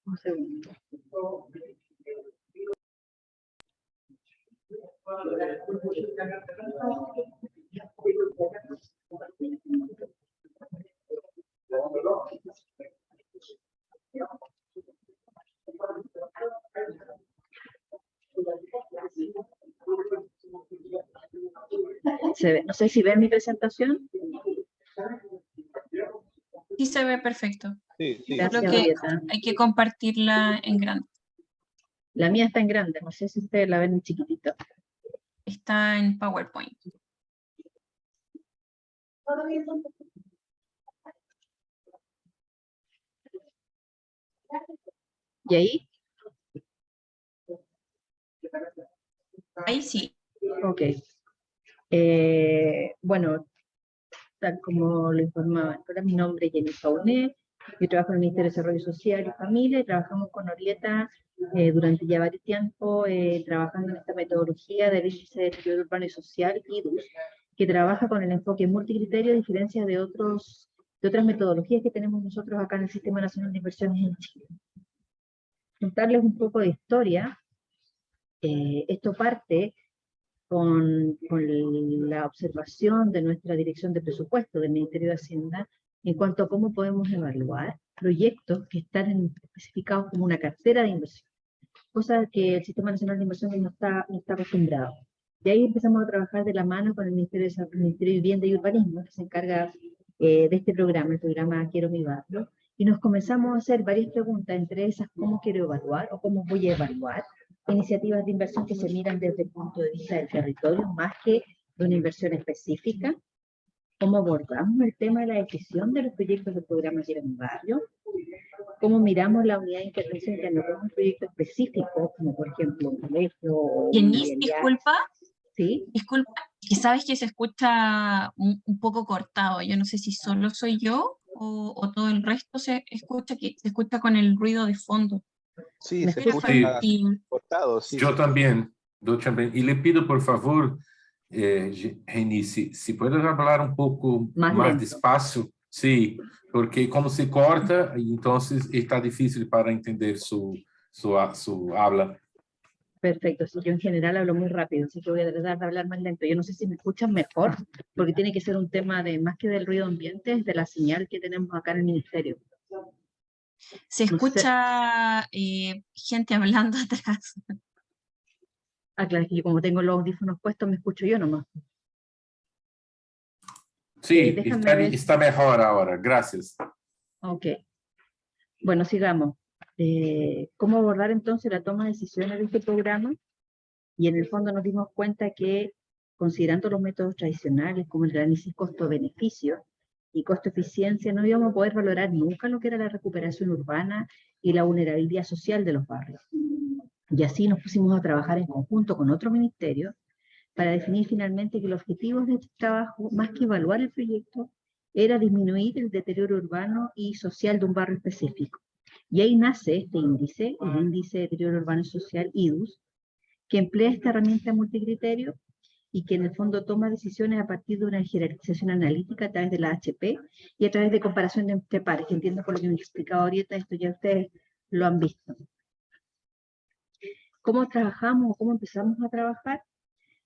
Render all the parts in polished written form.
Un segundo. No sé si ven mi presentación. Sí se ve perfecto. Sí, sí. Creo que hay que compartirla en grande. La mía está en grande, no sé si ustedes la ven en chiquitito. Está en PowerPoint. ¿Y ahí? Ahí sí. Ok. Bueno, tal como lo informaba, ahora mi nombre es Jenny Pauné, yo trabajo en el Ministerio de Desarrollo Social y Familia y trabajamos con Orieta durante ya varios tiempos trabajando en esta metodología del índice de deterioro urbano y social, IDUS, que trabaja con el enfoque multicriterio a diferencia de otras metodologías que tenemos nosotros acá en el Sistema Nacional de Inversiones en Chile. Contarles un poco de historia. Esto parte con la observación de nuestra Dirección de Presupuesto del Ministerio de Hacienda en cuanto a cómo podemos evaluar proyectos que están especificados como una cartera de inversión, cosa que el Sistema Nacional de Inversiones no está acostumbrado. De ahí empezamos a trabajar de la mano con el Ministerio de Vivienda y Urbanismo, que se encarga de este programa, el programa Quiero mi barrio, y nos comenzamos a hacer varias preguntas, entre esas, ¿cómo quiero evaluar o cómo voy a evaluar iniciativas de inversión que se miran desde el punto de vista del territorio, más que de una inversión específica? ¿Cómo abordamos el tema de la decisión de los proyectos del programa Quiero mi barrio? ¿Cómo miramos la unidad de intervención que anotó un proyecto específico, como por ejemplo un colegio o una Denise, vialidad? disculpa. ¿Sí? Disculpa, que sabes que se escucha un poco cortado. Yo no sé si solo soy yo o todo el resto se escucha con el ruido de fondo. Sí, ¿Me se escucha? escucha Y cortado. Sí. Yo también. Y le pido, por favor, Reni, si puedes hablar un poco Más más lento. despacio. Sí, porque como se corta, entonces está difícil para entender su habla. Perfecto, sí, yo en general hablo muy rápido, así que voy a tratar de hablar más lento. Yo no sé si me escuchan mejor, porque tiene que ser un tema de más que del ruido ambiente, es de la señal que tenemos acá en el ministerio. se No sé. escucha gente hablando atrás. Ah, claro, es que yo como tengo los audífonos puestos, me escucho yo nomás. Sí, déjame ver. está mejor ahora. Gracias. Ok. Bueno, sigamos. ¿Cómo abordar entonces la toma de decisiones de este programa? Y en el fondo nos dimos cuenta que, considerando los métodos tradicionales como el análisis costo-beneficio y costo-eficiencia, no íbamos a poder valorar nunca lo que era la recuperación urbana y la vulnerabilidad social de los barrios. Y así nos pusimos a trabajar en conjunto con otro ministerio para definir finalmente que el objetivo de este trabajo, más que evaluar el proyecto, era disminuir el deterioro urbano y social de un barrio específico. Y ahí nace este índice, el índice de deterioro urbano y social, IDUS, que emplea esta herramienta multicriterio y que en el fondo toma decisiones a partir de una jerarquización analítica a través de la HP y a través de comparación entre pares, que entiendo por lo que me explicaba ahorita, esto ya ustedes lo han visto. ¿Cómo trabajamos o cómo empezamos a trabajar?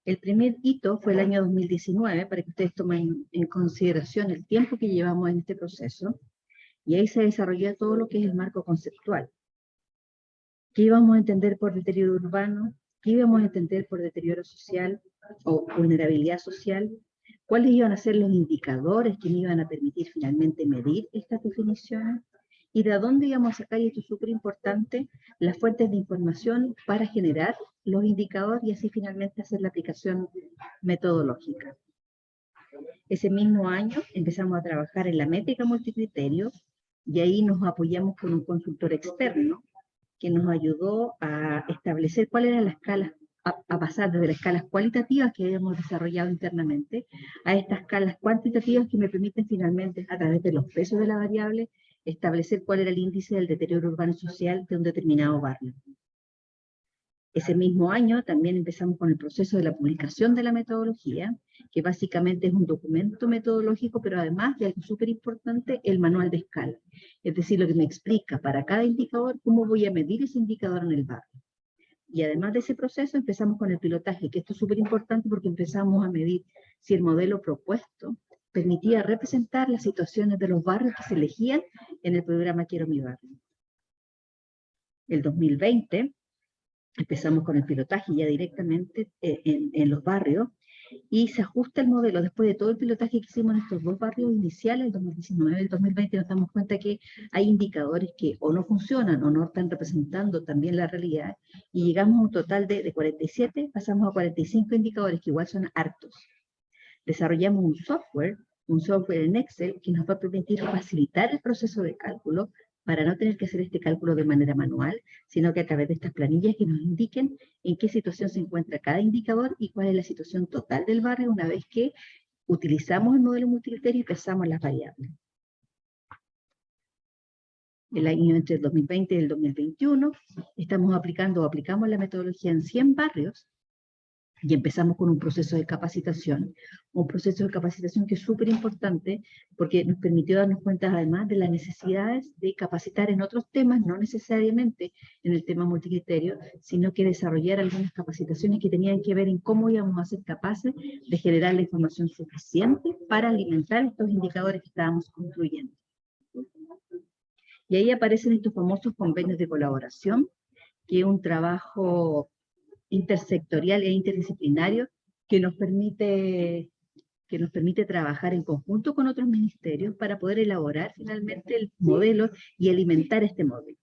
El primer hito fue el año 2019, para que ustedes tomen en consideración el tiempo que llevamos en este proceso, y ahí se desarrolló todo lo que es el marco conceptual. ¿Qué íbamos a entender por deterioro urbano? ¿Qué íbamos a entender por deterioro social o vulnerabilidad social? ¿Cuáles iban a ser los indicadores que me iban a permitir finalmente medir estas definiciones? ¿Y de dónde íbamos a sacar, y esto es súper importante, las fuentes de información para generar los indicadores y así finalmente hacer la aplicación metodológica? Ese mismo año empezamos a trabajar en la métrica multicriterio y ahí nos apoyamos con un consultor externo que nos ayudó a establecer cuál era la escala, a pasar desde las escalas cualitativas que habíamos desarrollado internamente a estas escalas cuantitativas que me permiten finalmente, a través de los pesos de la variable, establecer cuál era el índice del deterioro urbano y social de un determinado barrio. Ese mismo año también empezamos con el proceso de la publicación de la metodología, que básicamente es un documento metodológico, pero además de algo súper importante, el manual de escala. Es decir, lo que me explica para cada indicador cómo voy a medir ese indicador en el barrio. Y además de ese proceso empezamos con el pilotaje, que esto es súper importante porque empezamos a medir si el modelo propuesto permitía representar las situaciones de los barrios que se elegían en el programa Quiero mi barrio. El 2020 empezamos con el pilotaje ya directamente en los barrios y se ajusta el modelo después de todo el pilotaje que hicimos en estos dos barrios iniciales, el 2019 y el 2020, nos damos cuenta que hay indicadores que o no funcionan o no están representando también la realidad y llegamos a un total de 47, pasamos a 45 indicadores que igual son hartos. Desarrollamos un software en Excel que nos va a permitir facilitar el proceso de cálculo para no tener que hacer este cálculo de manera manual, sino que a través de estas planillas que nos indiquen en qué situación se encuentra cada indicador y cuál es la situación total del barrio una vez que utilizamos el modelo multicriterio y pesamos las variables. El año entre el 2020 y el 2021 aplicamos la metodología en 100 barrios y empezamos con un proceso de capacitación que es súper importante porque nos permitió darnos cuenta además de las necesidades de capacitar en otros temas, no necesariamente en el tema multicriterio, sino que desarrollar algunas capacitaciones que tenían que ver en cómo íbamos a ser capaces de generar la información suficiente para alimentar estos indicadores que estábamos construyendo. Y ahí aparecen estos famosos convenios de colaboración, que es un trabajo intersectorial e interdisciplinario que nos permite trabajar en conjunto con otros ministerios para poder elaborar finalmente el modelo y alimentar este modelo.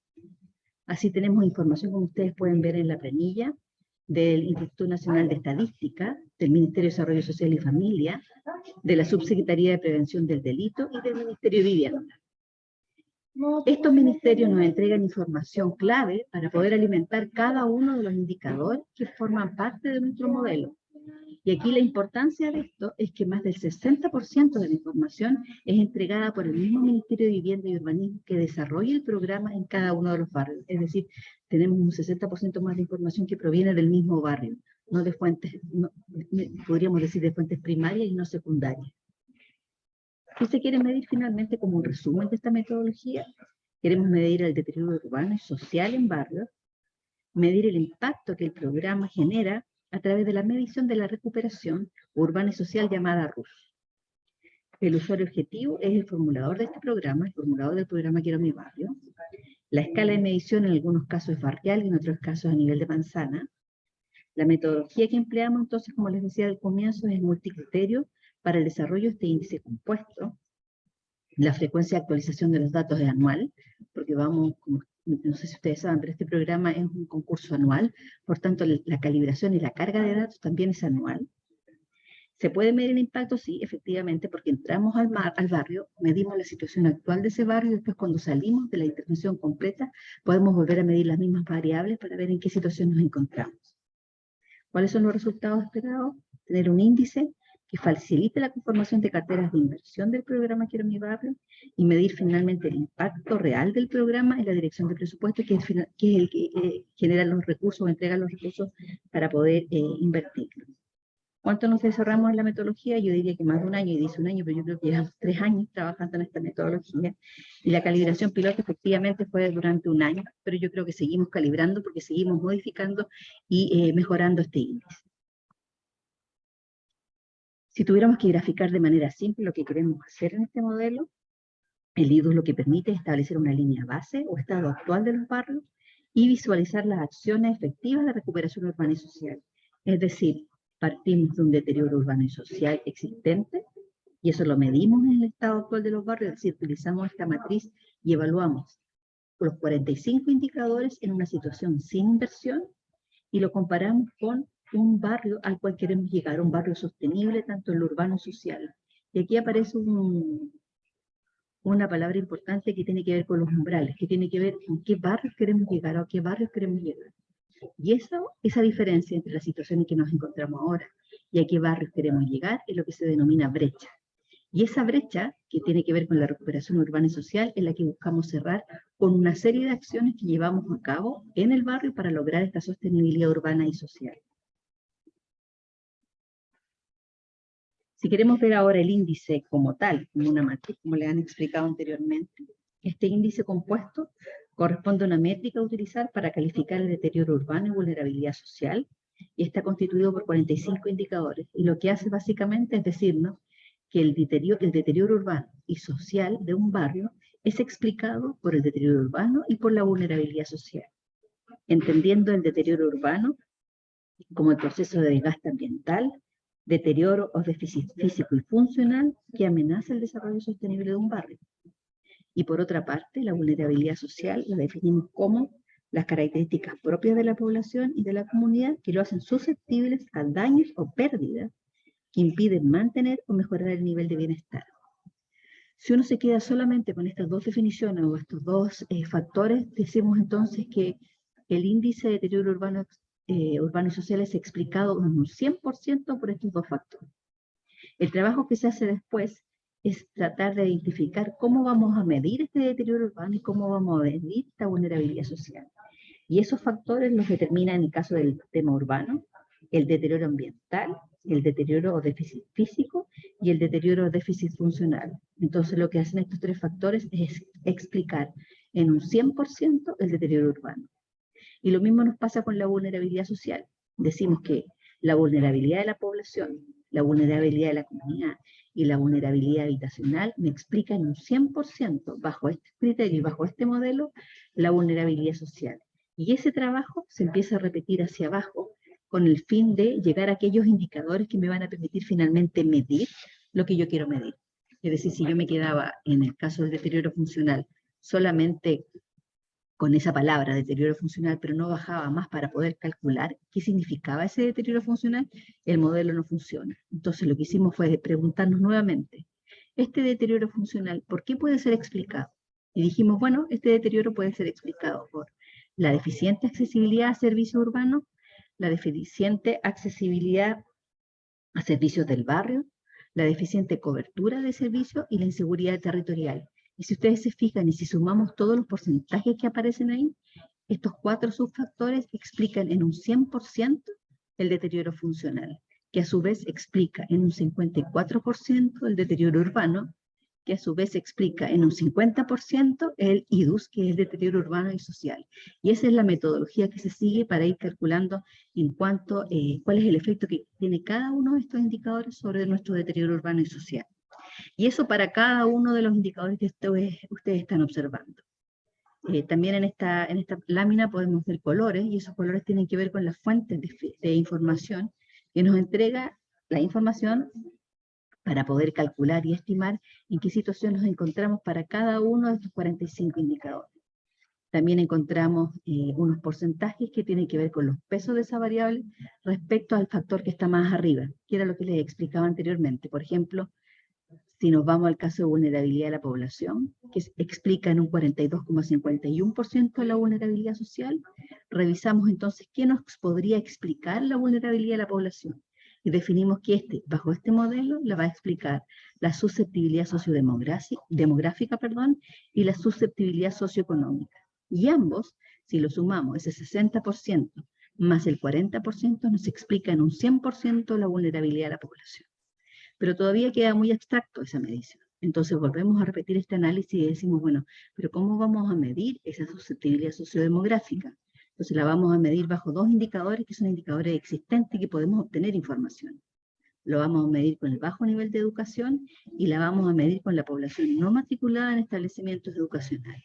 Así tenemos información, como ustedes pueden ver en la planilla, del Instituto Nacional de Estadística, del Ministerio de Desarrollo Social y Familia, de la Subsecretaría de Prevención del Delito y del Ministerio de Vivienda. Estos ministerios nos entregan información clave para poder alimentar cada uno de los indicadores que forman parte de nuestro modelo. Y aquí la importancia de esto es que más del 60% de la información es entregada por el mismo Ministerio de Vivienda y Urbanismo que desarrolla el programa en cada uno de los barrios. Es decir, tenemos un 60% más de información que proviene del mismo barrio, no de fuentes, podríamos decir de fuentes primarias y no secundarias. ¿Qué se quiere medir finalmente como un resumen de esta metodología? Queremos medir el deterioro urbano y social en barrios, medir el impacto que el programa genera a través de la medición de la recuperación urbana y social llamada RUS. El usuario objetivo es el formulador de este programa, el formulador del programa Quiero mi barrio. La escala de medición en algunos casos es barrial y en otros casos a nivel de manzana. La metodología que empleamos entonces, como les decía al comienzo, es multicriterio para el desarrollo de este índice compuesto. La frecuencia de actualización de los datos es anual, porque vamos, como, no sé si ustedes saben, pero este programa es un concurso anual, por tanto la calibración y la carga de datos también es anual. ¿Se puede medir el impacto? Sí, efectivamente, porque entramos al barrio, medimos la situación actual de ese barrio y después cuando salimos de la intervención completa podemos volver a medir las mismas variables para ver en qué situación nos encontramos. ¿Cuáles son los resultados esperados? Tener un índice que facilite la conformación de carteras de inversión del programa Quiero mi barrio y medir finalmente el impacto real del programa en la dirección de presupuesto, que es el que genera los recursos o entrega los recursos para poder invertirlos. ¿Cuánto nos desarrollamos en la metodología? Yo diría que más de un año, y dice un año, pero yo creo que llevamos 3 años trabajando en esta metodología. Y la calibración piloto efectivamente fue durante un año, pero yo creo que seguimos calibrando porque seguimos modificando y mejorando este índice. Si tuviéramos que graficar de manera simple lo que queremos hacer en este modelo, el IDUS lo que permite es establecer una línea base o estado actual de los barrios y visualizar las acciones efectivas de recuperación urbana y social. Es decir, partimos de un deterioro urbano y social existente, y eso lo medimos en el estado actual de los barrios, es decir, utilizamos esta matriz y evaluamos los 45 indicadores en una situación sin inversión, y lo comparamos con un barrio al cual queremos llegar, un barrio sostenible tanto en lo urbano y social. Y aquí aparece una palabra importante que tiene que ver con los umbrales, que tiene que ver con qué barrios queremos llegar o a qué barrios queremos llegar. Y esa diferencia entre la situación en que nos encontramos ahora y a qué barrios queremos llegar es lo que se denomina brecha. Y esa brecha, que tiene que ver con la recuperación urbana y social, es la que buscamos cerrar con una serie de acciones que llevamos a cabo en el barrio para lograr esta sostenibilidad urbana y social. Si queremos ver ahora el índice como tal, como una matriz, como le han explicado anteriormente, este índice compuesto corresponde a una métrica a utilizar para calificar el deterioro urbano y vulnerabilidad social, y está constituido por 45 indicadores, y lo que hace básicamente es decirnos que el deterioro urbano y social de un barrio es explicado por el deterioro urbano y por la vulnerabilidad social, entendiendo el deterioro urbano como el proceso de desgaste ambiental, deterioro o déficit físico y funcional que amenaza el desarrollo sostenible de un barrio. Y por otra parte, la vulnerabilidad social la definimos como las características propias de la población y de la comunidad que lo hacen susceptibles a daños o pérdidas que impiden mantener o mejorar el nivel de bienestar. Si uno se queda solamente con estas dos definiciones o estos dos factores, decimos entonces que el índice de deterioro urbano y social es explicado en un 100% por estos dos factores. El trabajo que se hace después es tratar de identificar cómo vamos a medir este deterioro urbano y cómo vamos a medir esta vulnerabilidad social. Y esos factores los determina en el caso del tema urbano, el deterioro ambiental, el deterioro o déficit físico y el deterioro o déficit funcional. Entonces lo que hacen estos tres factores es explicar en un 100% el deterioro urbano. Y lo mismo nos pasa con la vulnerabilidad social. Decimos que la vulnerabilidad de la población, la vulnerabilidad de la comunidad y la vulnerabilidad habitacional me explican un 100% bajo este criterio y bajo este modelo la vulnerabilidad social. Y ese trabajo se empieza a repetir hacia abajo con el fin de llegar a aquellos indicadores que me van a permitir finalmente medir lo que yo quiero medir. Es decir, si yo me quedaba en el caso del deterioro funcional solamente con esa palabra, deterioro funcional, pero no bajaba más para poder calcular qué significaba ese deterioro funcional, el modelo no funciona. Entonces lo que hicimos fue preguntarnos nuevamente, este deterioro funcional, ¿por qué puede ser explicado? Y dijimos, bueno, este deterioro puede ser explicado por la deficiente accesibilidad a servicios urbanos, la deficiente accesibilidad a servicios del barrio, la deficiente cobertura de servicios y la inseguridad territorial. Y si ustedes se fijan y si sumamos todos los porcentajes que aparecen ahí, estos cuatro subfactores explican en un 100% el deterioro funcional, que a su vez explica en un 54% el deterioro urbano, que a su vez explica en un 50% el IDUS, que es el deterioro urbano y social. Y esa es la metodología que se sigue para ir calculando en cuanto, cuál es el efecto que tiene cada uno de estos indicadores sobre nuestro deterioro urbano y social. Y eso para cada uno de los indicadores que ustedes están observando. También en esta lámina podemos ver colores, y esos colores tienen que ver con las fuentes de información que nos entrega la información para poder calcular y estimar en qué situación nos encontramos para cada uno de estos 45 indicadores. También encontramos unos porcentajes que tienen que ver con los pesos de esa variable respecto al factor que está más arriba, que era lo que les explicaba anteriormente. Por ejemplo, si nos vamos al caso de vulnerabilidad de la población, que explica en un 42,51% la vulnerabilidad social, revisamos entonces qué nos podría explicar la vulnerabilidad de la población. Y definimos que bajo este modelo la va a explicar la susceptibilidad sociodemográfica y la susceptibilidad socioeconómica. Y ambos, si lo sumamos, ese 60% más el 40%, nos explica en un 100% la vulnerabilidad de la población. Pero todavía queda muy abstracto esa medición. Entonces volvemos a repetir este análisis y decimos, bueno, pero ¿cómo vamos a medir esa susceptibilidad sociodemográfica? Entonces la vamos a medir bajo dos indicadores que son indicadores existentes que podemos obtener información. Lo vamos a medir con el bajo nivel de educación y la vamos a medir con la población no matriculada en establecimientos educacionales.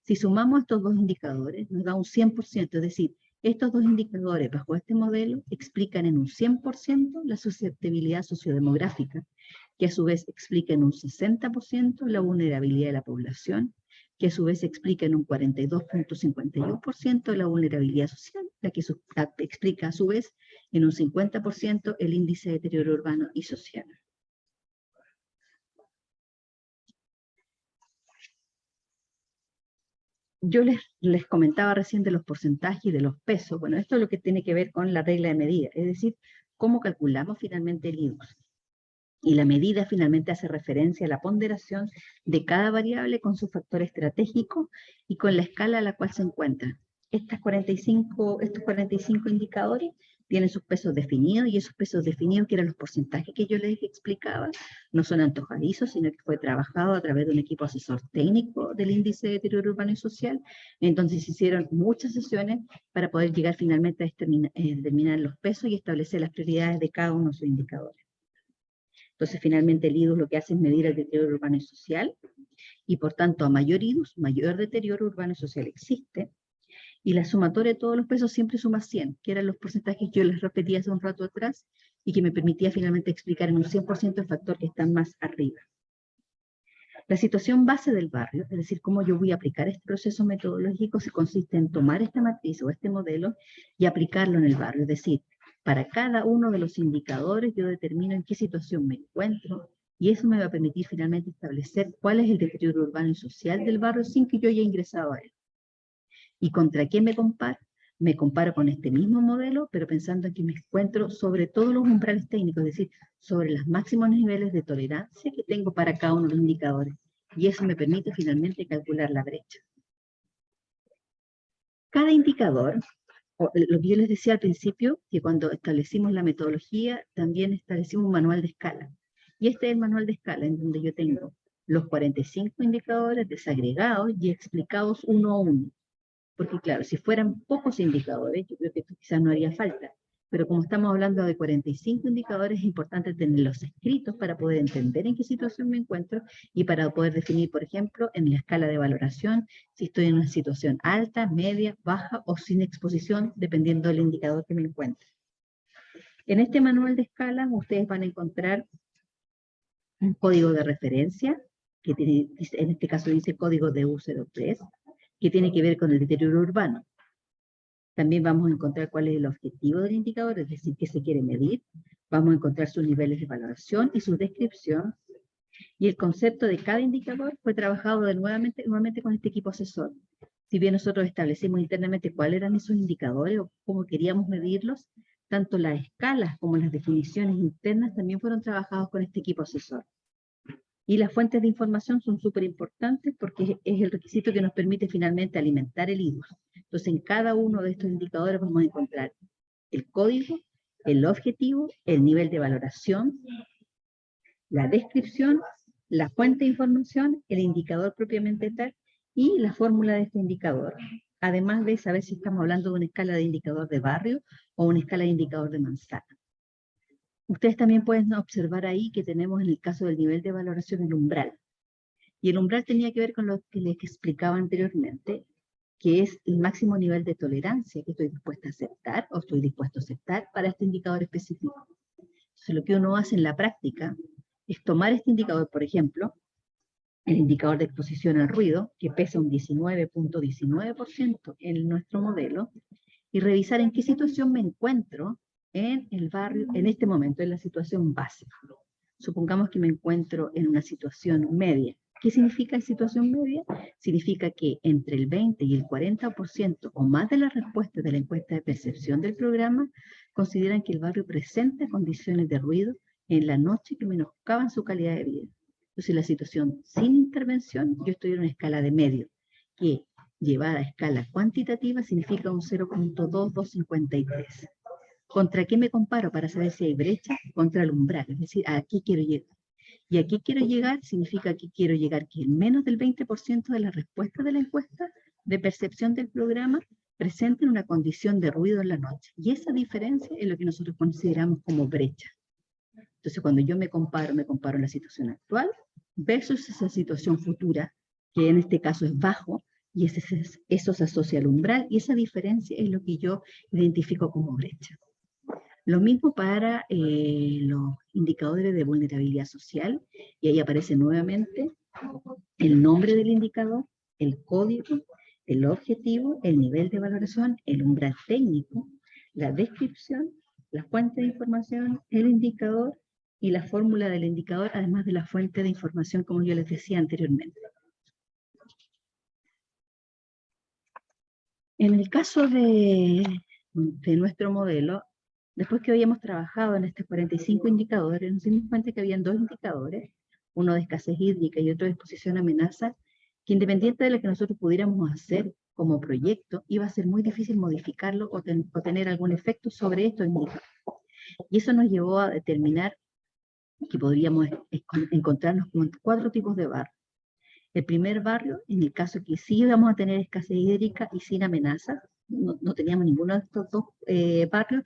Si sumamos estos dos indicadores, nos da un 100%, es decir, estos dos indicadores bajo este modelo explican en un 100% la susceptibilidad sociodemográfica, que a su vez explica en un 60% la vulnerabilidad de la población, que a su vez explica en un 42,51% la vulnerabilidad social, la que explica a su vez en un 50% el índice de deterioro urbano y social. Yo les comentaba recién de los porcentajes y de los pesos. Bueno, esto es lo que tiene que ver con la regla de medida, es decir, cómo calculamos finalmente el IDUS. Y la medida finalmente hace referencia a la ponderación de cada variable con su factor estratégico y con la escala a la cual se encuentran. Estos 45 indicadores tienen sus pesos definidos, y esos pesos definidos, que eran los porcentajes que yo les explicaba, no son antojadizos, sino que fue trabajado a través de un equipo asesor técnico del índice de deterioro urbano y social. Entonces se hicieron muchas sesiones para poder llegar finalmente a determinar los pesos y establecer las prioridades de cada uno de sus indicadores. Entonces finalmente el IDUS lo que hace es medir el deterioro urbano y social, y por tanto a mayor IDUS, mayor deterioro urbano y social existe. Y la sumatoria de todos los pesos siempre suma 100, que eran los porcentajes que yo les repetí hace un rato atrás, y que me permitía finalmente explicar en un 100% el factor que está más arriba. La situación base del barrio, es decir, cómo yo voy a aplicar este proceso metodológico, se consiste en tomar esta matriz o este modelo y aplicarlo en el barrio. Es decir, para cada uno de los indicadores yo determino en qué situación me encuentro, y eso me va a permitir finalmente establecer cuál es el deterioro urbano y social del barrio sin que yo haya ingresado a él. ¿Y contra qué me comparo? Me comparo con este mismo modelo, pero pensando en que me encuentro sobre todos los umbrales técnicos, es decir, sobre los máximos niveles de tolerancia que tengo para cada uno de los indicadores. Y eso me permite finalmente calcular la brecha. Cada indicador, lo que yo les decía al principio, que cuando establecimos la metodología, también establecimos un manual de escala. Y este es el manual de escala en donde yo tengo los 45 indicadores desagregados y explicados uno a uno. Porque claro, si fueran pocos indicadores, yo creo que esto quizás no haría falta. Pero como estamos hablando de 45 indicadores, es importante tenerlos escritos para poder entender en qué situación me encuentro y para poder definir, por ejemplo, en la escala de valoración, si estoy en una situación alta, media, baja o sin exposición, dependiendo del indicador que me encuentre. En este manual de escala, ustedes van a encontrar un código de referencia, que tiene, en este caso dice código de U03, que tiene que ver con el deterioro urbano. También vamos a encontrar cuál es el objetivo del indicador, es decir, qué se quiere medir. Vamos a encontrar sus niveles de valoración y su descripción. Y el concepto de cada indicador fue trabajado nuevamente con este equipo asesor. Si bien nosotros establecimos internamente cuáles eran esos indicadores o cómo queríamos medirlos, tanto las escalas como las definiciones internas también fueron trabajados con este equipo asesor. Y las fuentes de información son súper importantes porque es el requisito que nos permite finalmente alimentar el IDUS. Entonces, en cada uno de estos indicadores vamos a encontrar el código, el objetivo, el nivel de valoración, la descripción, la fuente de información, el indicador propiamente tal y la fórmula de este indicador. Además de saber si estamos hablando de una escala de indicador de barrio o una escala de indicador de manzana. Ustedes también pueden observar ahí que tenemos en el caso del nivel de valoración el umbral. Y el umbral tenía que ver con lo que les explicaba anteriormente, que es el máximo nivel de tolerancia que estoy dispuesta a aceptar o estoy dispuesto a aceptar para este indicador específico. Entonces lo que uno hace en la práctica es tomar este indicador, por ejemplo, el indicador de exposición al ruido, que pesa un 19.19% en nuestro modelo, y revisar en qué situación me encuentro en el barrio, en este momento, en la situación base. Supongamos que me encuentro en una situación media. ¿Qué significa situación media? Significa que entre el 20 y el 40% o más de las respuestas de la encuesta de percepción del programa consideran que el barrio presenta condiciones de ruido en la noche que menoscaban su calidad de vida. Entonces, la situación sin intervención, yo estoy en una escala de medio, que llevada a escala cuantitativa significa un 0.2253. ¿Contra qué me comparo para saber si hay brecha? Contra el umbral, es decir, ¿a qué quiero llegar? Y a qué quiero llegar significa que quiero llegar que menos del 20% de las respuestas de la encuesta de percepción del programa presenten una condición de ruido en la noche. Y esa diferencia es lo que nosotros consideramos como brecha. Entonces, cuando yo me comparo la situación actual versus esa situación futura, que en este caso es bajo, y eso se asocia al umbral, y esa diferencia es lo que yo identifico como brecha. Lo mismo para los indicadores de vulnerabilidad social, y ahí aparece nuevamente el nombre del indicador, el código, el objetivo, el nivel de valoración, el umbral técnico, la descripción, la fuente de información, el indicador y la fórmula del indicador, además de la fuente de información, como yo les decía anteriormente. En el caso de nuestro modelo, Después que habíamos trabajado en estos 45 indicadores, nos dimos cuenta que habían 2 indicadores, uno de escasez hídrica y otro de exposición a amenazas, que independiente de lo que nosotros pudiéramos hacer como proyecto, iba a ser muy difícil modificarlo o tener algún efecto sobre estos indicadores. Y eso nos llevó a determinar que podríamos encontrarnos con 4 tipos de barrios. El primer barrio, en el caso que sí íbamos a tener escasez hídrica y sin amenazas, no teníamos ninguno de estos 2 barrios,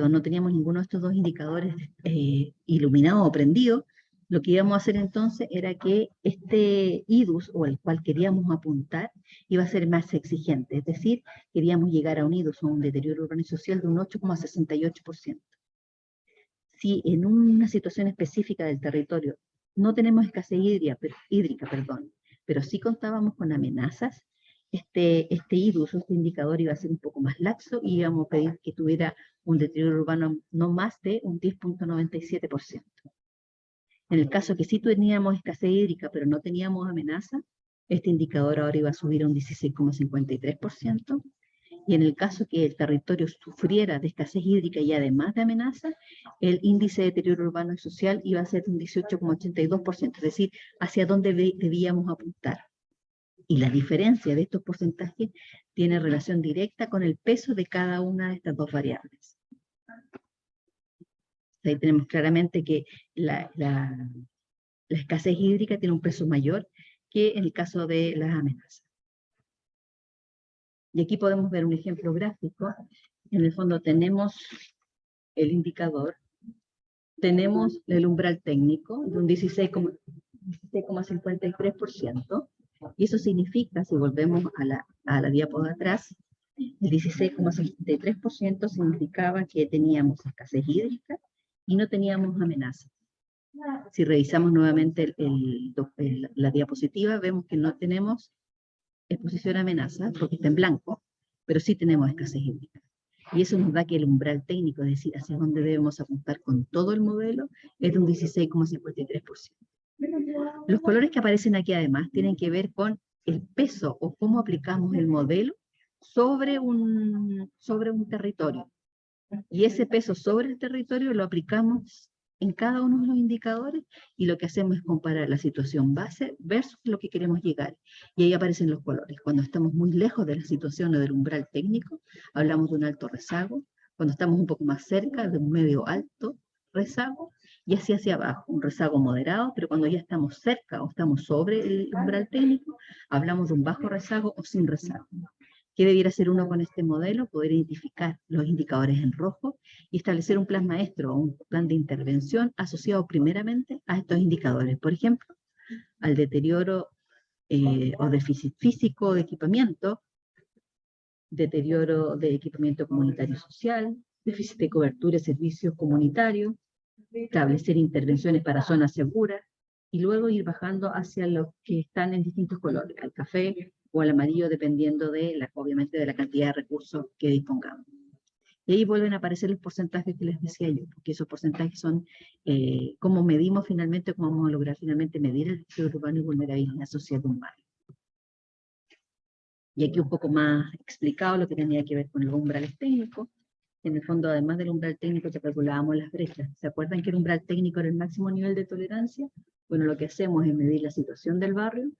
no teníamos ninguno de estos 2 indicadores iluminados o prendidos. Lo que íbamos a hacer entonces era que este IDUS, o el cual queríamos apuntar, iba a ser más exigente, es decir, queríamos llegar a un IDUS, o un deterioro urbano y social, de un 8,68%. Si en una situación específica del territorio no tenemos escasez hídrica, pero sí contábamos con amenazas, este IDUS, este indicador, iba a ser un poco más laxo y íbamos a pedir que tuviera un deterioro urbano no más de un 10,97%. En el caso que sí teníamos escasez hídrica, pero no teníamos amenaza, este indicador ahora iba a subir a un 16,53%. Y en el caso que el territorio sufriera de escasez hídrica y además de amenaza, el índice de deterioro urbano y social iba a ser un 18,82%, es decir, hacia dónde debíamos apuntar. Y la diferencia de estos porcentajes tiene relación directa con el peso de cada una de estas 2 variables. Ahí tenemos claramente que la escasez hídrica tiene un peso mayor que en el caso de las amenazas. Y aquí podemos ver un ejemplo gráfico. En el fondo tenemos el indicador, tenemos el umbral técnico de un 16,53%, y eso significa, si volvemos a la diapo de atrás, el 16,53% significaba que teníamos escasez hídrica y no teníamos amenaza. Si revisamos nuevamente la diapositiva, vemos que no tenemos exposición a amenaza, porque está en blanco, pero sí tenemos escasez hídrica. Y eso nos da que el umbral técnico, es decir, hacia dónde debemos apuntar con todo el modelo, es de un 16,53%. Los colores que aparecen aquí además tienen que ver con el peso o cómo aplicamos el modelo sobre un territorio. Y ese peso sobre el territorio lo aplicamos en cada uno de los indicadores, y lo que hacemos es comparar la situación base versus lo que queremos llegar. Y ahí aparecen los colores. Cuando estamos muy lejos de la situación o del umbral técnico, hablamos de un alto rezago. Cuando estamos un poco más cerca, de un medio alto rezago, y así hacia abajo, un rezago moderado, pero cuando ya estamos cerca o estamos sobre el umbral técnico, hablamos de un bajo rezago o sin rezago. ¿Qué debiera hacer uno con este modelo? Poder identificar los indicadores en rojo y establecer un plan maestro o un plan de intervención asociado primeramente a estos indicadores. Por ejemplo, al deterioro o déficit físico de equipamiento, deterioro de equipamiento comunitario y social, déficit de cobertura de servicios comunitarios, establecer intervenciones para zonas seguras, y luego ir bajando hacia los que están en distintos colores, al café o al amarillo, dependiendo obviamente de la cantidad de recursos que dispongamos. Y ahí vuelven a aparecer los porcentajes que les decía yo, porque esos porcentajes son cómo medimos finalmente, cómo vamos a lograr finalmente medir el deterioro urbano y vulnerabilidad social de un barrio. Y aquí un poco más explicado lo que tenía que ver con los umbrales técnicos. En el fondo, además del umbral técnico, ya calculábamos las brechas. ¿Se acuerdan que el umbral técnico era el máximo nivel de tolerancia? Bueno, lo que hacemos es medir la situación del barrio,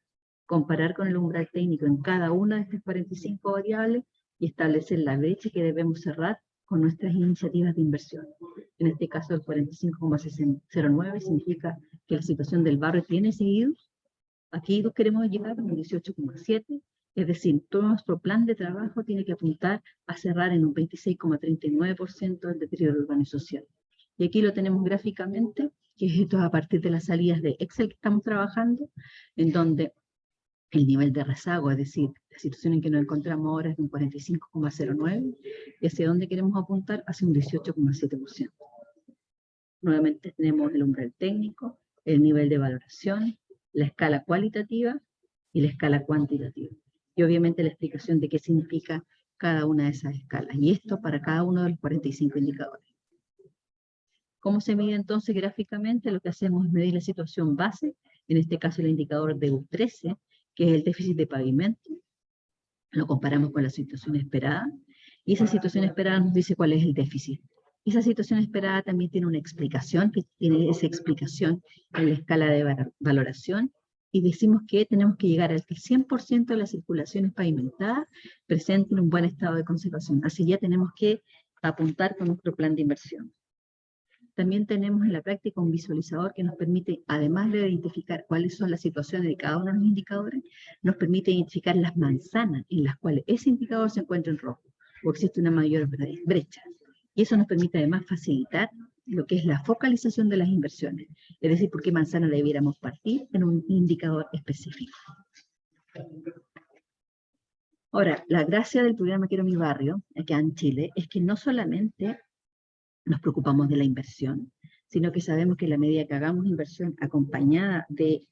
comparar con el umbral técnico en cada una de estas 45 variables y establecer la brecha que debemos cerrar con nuestras iniciativas de inversión. En este caso, el 45,09 significa que la situación del barrio tiene seguidos. Aquí queremos llegar a un 18,7. Es decir, todo nuestro plan de trabajo tiene que apuntar a cerrar en un 26,39% del deterioro urbano y social. Y aquí lo tenemos gráficamente, que esto es a partir de las salidas de Excel que estamos trabajando, en donde el nivel de rezago, es decir, la situación en que nos encontramos ahora es de un 45,09, y hacia dónde queremos apuntar, hacia un 18,7%. Nuevamente tenemos el umbral técnico, el nivel de valoración, la escala cualitativa y la escala cuantitativa. Y obviamente la explicación de qué significa cada una de esas escalas. Y esto para cada uno de los 45 indicadores. ¿Cómo se mide entonces gráficamente? Lo que hacemos es medir la situación base, en este caso el indicador de U13, que es el déficit de pavimento. Lo comparamos con la situación esperada, y esa situación esperada nos dice cuál es el déficit. Esa situación esperada también tiene una explicación, que tiene esa explicación en la escala de valoración, y decimos que tenemos que llegar al que el 100% de las circulaciones pavimentadas presenten un buen estado de conservación. Así ya tenemos que apuntar con nuestro plan de inversión. También tenemos en la práctica un visualizador que nos permite, además de identificar cuáles son las situaciones de cada uno de los indicadores, nos permite identificar las manzanas en las cuales ese indicador se encuentra en rojo o existe una mayor brecha. Y eso nos permite además facilitar lo que es la focalización de las inversiones, es decir, por qué manzana debiéramos partir en un indicador específico. Ahora, la gracia del programa Quiero Mi Barrio, acá en Chile, es que no solamente nos preocupamos de la inversión, sino que sabemos que en la medida que hagamos inversión acompañada de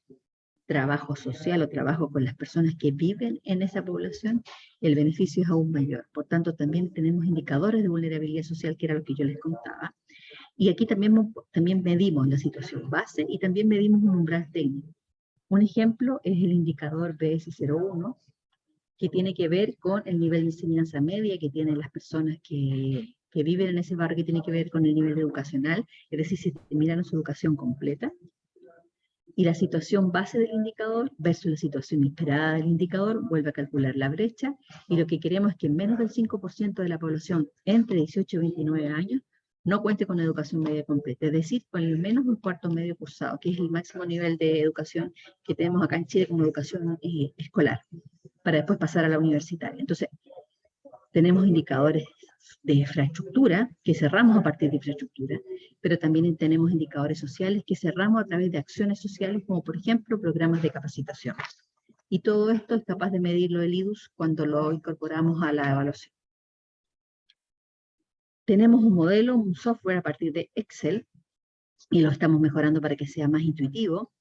trabajo social o trabajo con las personas que viven en esa población, el beneficio es aún mayor. Por tanto, también tenemos indicadores de vulnerabilidad social, que era lo que yo les contaba. Y aquí también medimos la situación base y también medimos un umbral técnico. Un ejemplo es el indicador BS01, que tiene que ver con el nivel de enseñanza media que tienen las personas que viven en ese barrio, que tiene que ver con el nivel educacional, es decir, si terminaron su educación completa. Y la situación base del indicador versus la situación esperada del indicador vuelve a calcular la brecha, y lo que queremos es que menos del 5% de la población entre 18 y 29 años no cuente con educación media completa, es decir, con al menos un cuarto medio cursado, que es el máximo nivel de educación que tenemos acá en Chile como educación escolar, para después pasar a la universitaria. Entonces, tenemos indicadores de infraestructura, que cerramos a partir de infraestructura, pero también tenemos indicadores sociales que cerramos a través de acciones sociales, como por ejemplo programas de capacitación. Y todo esto es capaz de medirlo el IDUS cuando lo incorporamos a la evaluación. Tenemos un modelo, un software a partir de Excel, y lo estamos mejorando para que sea más intuitivo,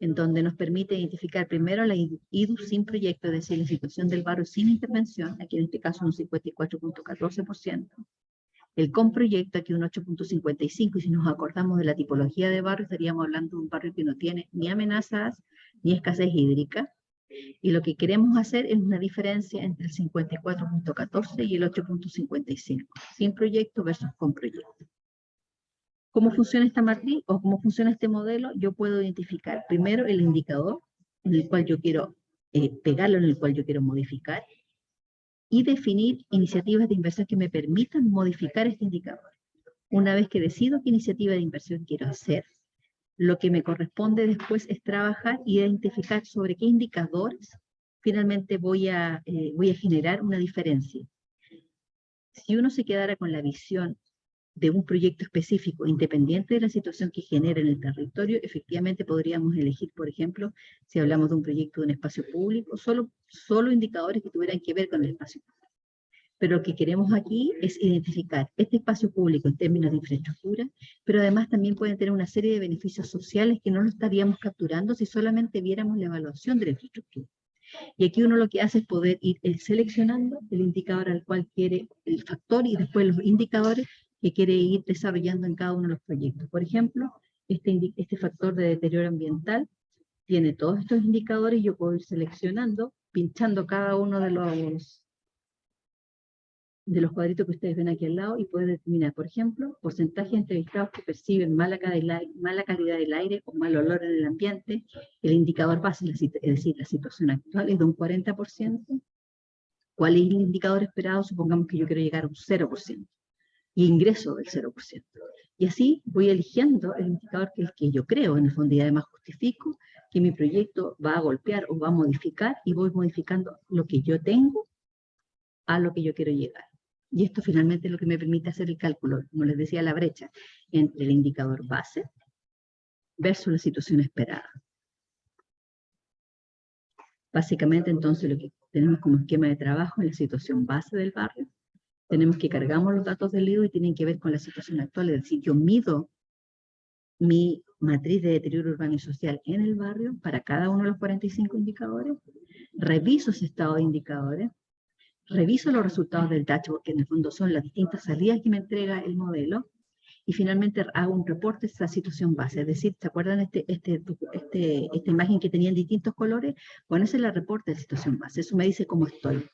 en donde nos permite identificar primero la IDUS sin proyecto, es decir, la situación del barrio sin intervención, aquí en este caso un 54.14%, el con proyecto aquí un 8.55%, y si nos acordamos de la tipología de barrio, estaríamos hablando de un barrio que no tiene ni amenazas ni escasez hídrica, y lo que queremos hacer es una diferencia entre el 54.14 y el 8.55, sin proyecto versus con proyecto. ¿Cómo funciona esta matriz o cómo funciona este modelo? Yo puedo identificar primero el indicador en el cual yo quiero pegarlo, en el cual yo quiero modificar, y definir iniciativas de inversión que me permitan modificar este indicador. Una vez que decido qué iniciativa de inversión quiero hacer, lo que me corresponde después es trabajar y identificar sobre qué indicadores finalmente voy a generar una diferencia. Si uno se quedara con la visión de un proyecto específico, independiente de la situación que genera en el territorio, efectivamente podríamos elegir, por ejemplo, si hablamos de un proyecto de un espacio público, solo indicadores que tuvieran que ver con el espacio público. Pero lo que queremos aquí es identificar este espacio público en términos de infraestructura, pero además también pueden tener una serie de beneficios sociales que no lo estaríamos capturando si solamente viéramos la evaluación de la infraestructura. Y aquí uno lo que hace es poder ir seleccionando el indicador al cual quiere, el factor, y después los indicadores que quiere ir desarrollando en cada uno de los proyectos. Por ejemplo, este factor de deterioro ambiental tiene todos estos indicadores, y yo puedo ir seleccionando, pinchando cada uno de los cuadritos que ustedes ven aquí al lado, y pueden determinar, por ejemplo, porcentaje de entrevistados que perciben mala calidad del aire o mal olor en el ambiente. El indicador base, es decir, la situación actual es de un 40%. ¿Cuál es el indicador esperado? Supongamos que yo quiero llegar a un 0%, y ingreso del 0%. Y así voy eligiendo el indicador que yo creo, en el fondo, y además justifico que mi proyecto va a golpear o va a modificar, y voy modificando lo que yo tengo a lo que yo quiero llegar. Y esto finalmente es lo que me permite hacer el cálculo, como les decía, la brecha entre el indicador base versus la situación esperada. Básicamente, entonces, lo que tenemos como esquema de trabajo es la situación base del barrio. Tenemos que cargamos los datos del IDU y tienen que ver con la situación actual, es decir, yo mido mi matriz de deterioro urbano y social en el barrio para cada uno de los 45 indicadores, reviso ese estado de indicadores, reviso los resultados del dashboard, que en el fondo son las distintas salidas que me entrega el modelo, y finalmente hago un reporte de esa situación base. Es decir, ¿se acuerdan esta imagen que tenía en distintos colores? Bueno, ese es el reporte de situación base. Eso me dice cómo estoy,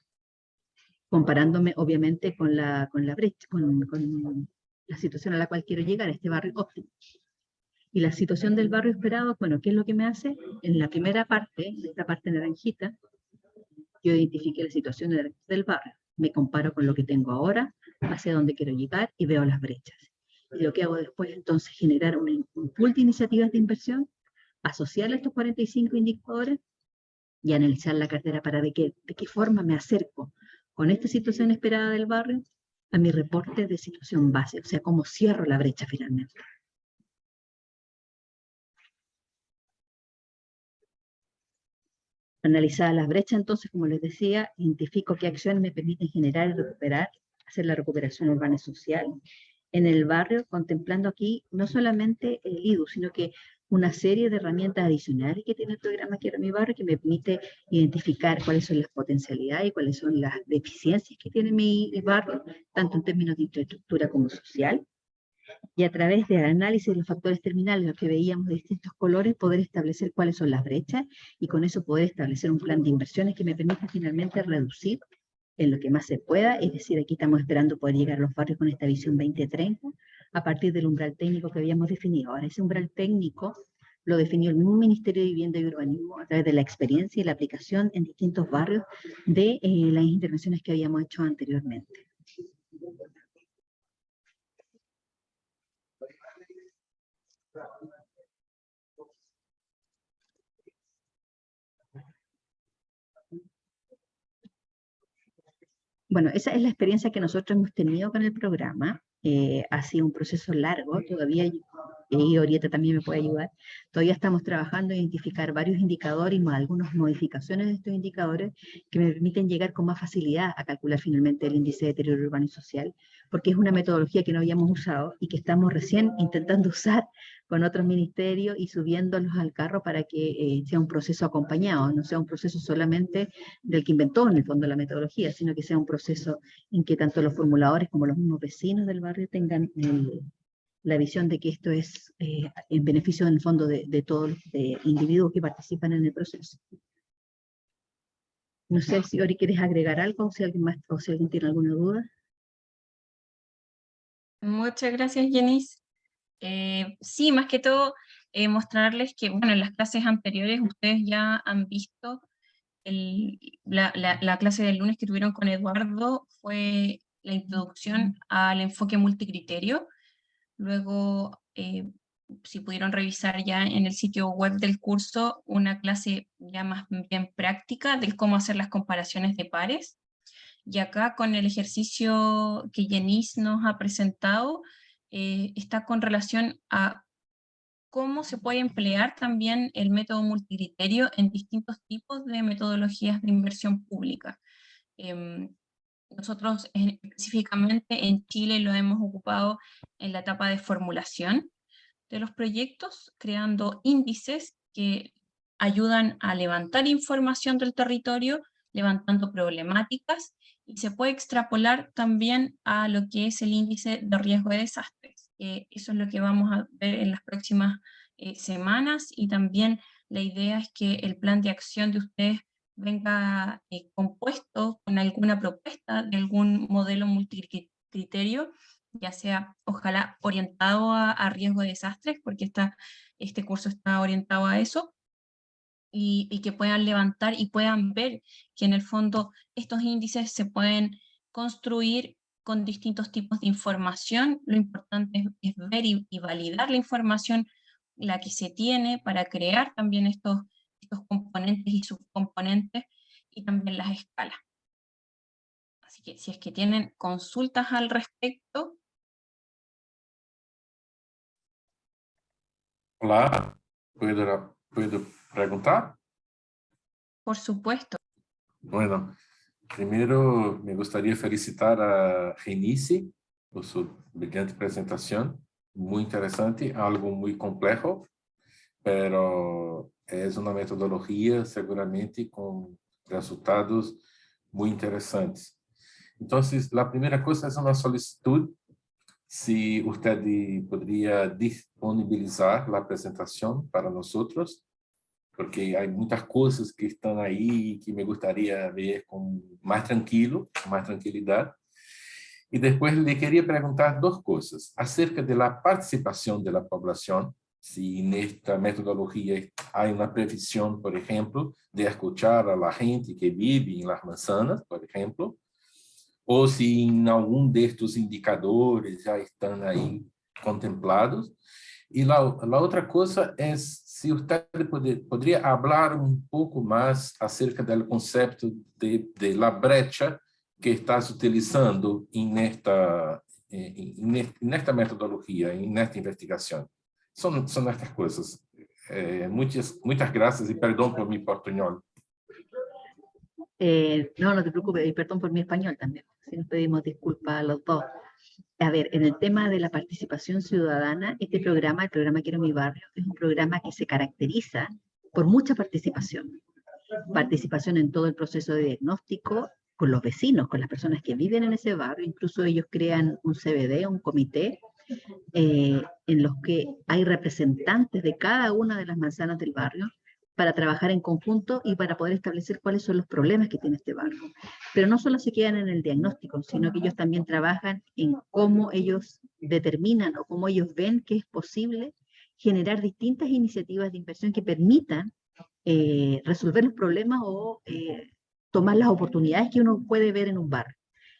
comparándome obviamente con la brecha, con la situación a la cual quiero llegar, este barrio óptimo. Y la situación del barrio esperado, bueno, ¿qué es lo que me hace? En la primera parte, en esta parte naranjita, yo identifiqué la situación del barrio, me comparo con lo que tengo ahora, hacia dónde quiero llegar y veo las brechas. Y lo que hago después, entonces, generar un pool de iniciativas de inversión, asociar estos 45 indicadores y analizar la cartera para de qué forma me acerco con esta situación esperada del barrio a mi reporte de situación base, o sea, cómo cierro la brecha finalmente. Analizada las brechas, entonces, como les decía, identifico qué acciones me permiten generar y recuperar, hacer la recuperación urbana y social en el barrio, contemplando aquí no solamente el IDU, sino que una serie de herramientas adicionales que tiene el programa Quiero mi barrio, que me permite identificar cuáles son las potencialidades y cuáles son las deficiencias que tiene mi barrio, tanto en términos de infraestructura como social, y a través del análisis de los factores terminales, los que veíamos de distintos colores, poder establecer cuáles son las brechas y con eso poder establecer un plan de inversiones que me permita finalmente reducir en lo que más se pueda, es decir, aquí estamos esperando poder llegar a los barrios con esta visión 2030 a partir del umbral técnico que habíamos definido. Ahora, ese umbral técnico lo definió el mismo Ministerio de Vivienda y Urbanismo a través de la experiencia y la aplicación en distintos barrios de las intervenciones que habíamos hecho anteriormente. Bueno, esa es la experiencia que nosotros hemos tenido con el programa. Ha sido un proceso largo, todavía, y Orieta también me puede ayudar, todavía estamos trabajando en identificar varios indicadores y algunas modificaciones de estos indicadores que me permiten llegar con más facilidad a calcular finalmente el índice de deterioro urbano y social, porque es una metodología que no habíamos usado y que estamos recién intentando usar con otros ministerios y subiéndolos al carro para que sea un proceso acompañado, no sea un proceso solamente del que inventó en el fondo la metodología, sino que sea un proceso en que tanto los formuladores como los mismos vecinos del barrio tengan la visión de que esto es en beneficio en el fondo de todos los individuos que participan en el proceso. No sé si Ori quieres agregar algo, o si alguien más, o si alguien tiene alguna duda. Muchas gracias, Jenis. Sí, más que todo, mostrarles que, bueno, en las clases anteriores ustedes ya han visto la clase del lunes que tuvieron con Eduardo, fue la introducción al enfoque multicriterio. Luego, si pudieron revisar ya en el sitio web del curso, una clase ya más bien práctica de cómo hacer las comparaciones de pares. Y acá con el ejercicio que Jenis nos ha presentado, está con relación a cómo se puede emplear también el método multicriterio en distintos tipos de metodologías de inversión pública. Nosotros específicamente en Chile lo hemos ocupado en la etapa de formulación de los proyectos, creando índices que ayudan a levantar información del territorio, levantando problemáticas, y se puede extrapolar también a lo que es el índice de riesgo de desastres. Eso es lo que vamos a ver en las próximas semanas, y también la idea es que el plan de acción de ustedes venga compuesto con alguna propuesta de algún modelo multicriterio, ya sea ojalá orientado a riesgo de desastres, porque este curso está orientado a eso, y que puedan levantar y puedan ver que en el fondo estos índices se pueden construir con distintos tipos de información. Lo importante es ver y validar la información, la que se tiene, para crear también estos componentes y subcomponentes, y también las escalas. Así que si es que tienen consultas al respecto. Hola, ¿puedo preguntar? Por supuesto. Bueno, primero me gustaría felicitar a Reinice por su brillante presentación, muy interesante, algo muy complejo, pero es una metodología seguramente con resultados muy interesantes. Entonces, la primera cosa es una solicitud, si usted podría disponibilizar la presentación para nosotros, porque hay muchas cosas que están ahí que me gustaría ver con más tranquilidad. Y después le quería preguntar dos cosas acerca de la participación de la población, si en esta metodología hay una previsión, por ejemplo, de escuchar a la gente que vive en las manzanas, por ejemplo, o si en algún de estos indicadores ya están ahí contemplados. Y la otra cosa es si usted podría hablar un poco más acerca del concepto de la brecha que estás utilizando en esta metodología, en esta investigación. Son estas cosas. Muchas gracias y perdón por mi portuñol. No te preocupes, y perdón por mi español también, si nos pedimos disculpas a los dos. A ver, en el tema de la participación ciudadana, este programa, el programa Quiero mi barrio, es un programa que se caracteriza por mucha participación. Participación en todo el proceso de diagnóstico, con los vecinos, con las personas que viven en ese barrio, incluso ellos crean un CBD, un comité, en los que hay representantes de cada una de las manzanas del barrio para trabajar en conjunto y para poder establecer cuáles son los problemas que tiene este barrio. Pero no solo se quedan en el diagnóstico, sino que ellos también trabajan en cómo ellos determinan o cómo ellos ven que es posible generar distintas iniciativas de inversión que permitan resolver los problemas o tomar las oportunidades que uno puede ver en un barrio.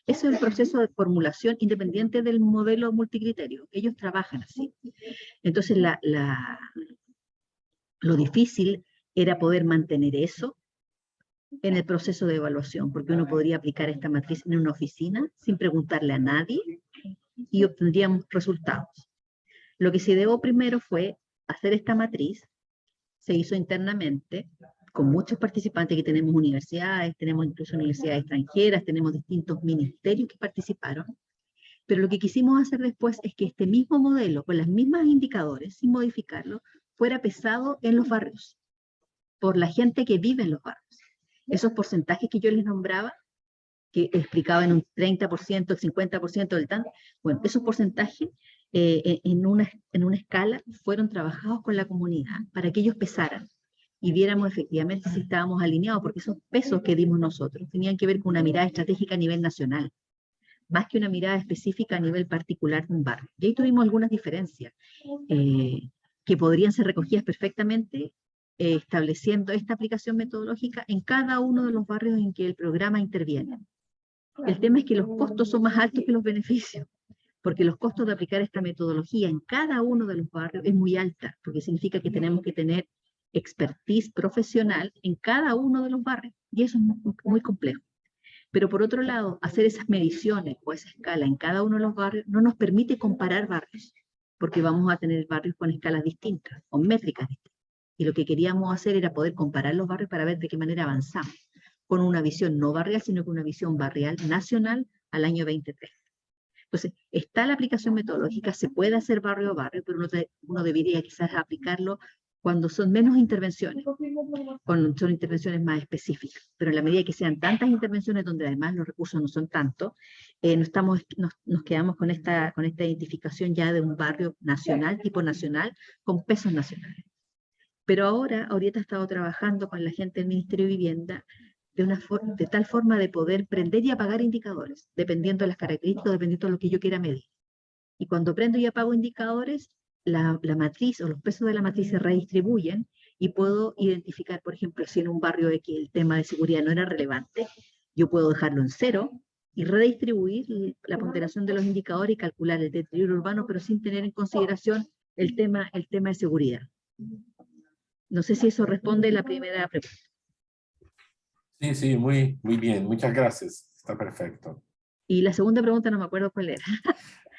Eso es el proceso de formulación independiente del modelo multicriterio. Ellos trabajan así. Entonces, lo difícil era poder mantener eso en el proceso de evaluación, porque uno podría aplicar esta matriz en una oficina sin preguntarle a nadie y obtendríamos resultados. Lo que se ideó primero fue hacer esta matriz, se hizo internamente, con muchos participantes que tenemos universidades, tenemos incluso universidades extranjeras, tenemos distintos ministerios que participaron, pero lo que quisimos hacer después es que este mismo modelo, con los mismos indicadores, sin modificarlo, fuera pesado en los barrios, por la gente que vive en los barrios. Esos porcentajes que yo les nombraba, que explicaba en un 30%, el 50% del tanto, bueno, esos porcentajes en una escala fueron trabajados con la comunidad para que ellos pesaran y viéramos efectivamente si estábamos alineados, porque esos pesos que dimos nosotros tenían que ver con una mirada estratégica a nivel nacional, más que una mirada específica a nivel particular de un barrio. Y ahí tuvimos algunas diferencias que podrían ser recogidas perfectamente estableciendo esta aplicación metodológica en cada uno de los barrios en que el programa interviene. El tema es que los costos son más altos que los beneficios, porque los costos de aplicar esta metodología en cada uno de los barrios es muy alta, porque significa que tenemos que tener expertise profesional en cada uno de los barrios, y eso es muy complejo. Pero por otro lado, hacer esas mediciones o esa escala en cada uno de los barrios no nos permite comparar barrios, porque vamos a tener barrios con escalas distintas, con métricas distintas. Y lo que queríamos hacer era poder comparar los barrios para ver de qué manera avanzamos, con una visión no barrial, sino con una visión barrial nacional al año 2030. Entonces, está la aplicación metodológica, se puede hacer barrio a barrio, pero uno debería quizás aplicarlo cuando son menos intervenciones, cuando son intervenciones más específicas. Pero en la medida que sean tantas intervenciones donde además los recursos no son tantos, nos quedamos con esta identificación ya de un barrio nacional, tipo nacional, con pesos nacionales. Pero ahorita he estado trabajando con la gente del Ministerio de Vivienda de tal forma de poder prender y apagar indicadores, dependiendo de las características, dependiendo de lo que yo quiera medir. Y cuando prendo y apago indicadores, la matriz o los pesos de la matriz se redistribuyen y puedo identificar, por ejemplo, si en un barrio X el tema de seguridad no era relevante, yo puedo dejarlo en 0 y redistribuir la ponderación de los indicadores y calcular el deterioro urbano, pero sin tener en consideración el tema de seguridad. No sé si eso responde a la primera pregunta. Sí, muy bien. Muchas gracias. Está perfecto. Y la segunda pregunta no me acuerdo cuál era.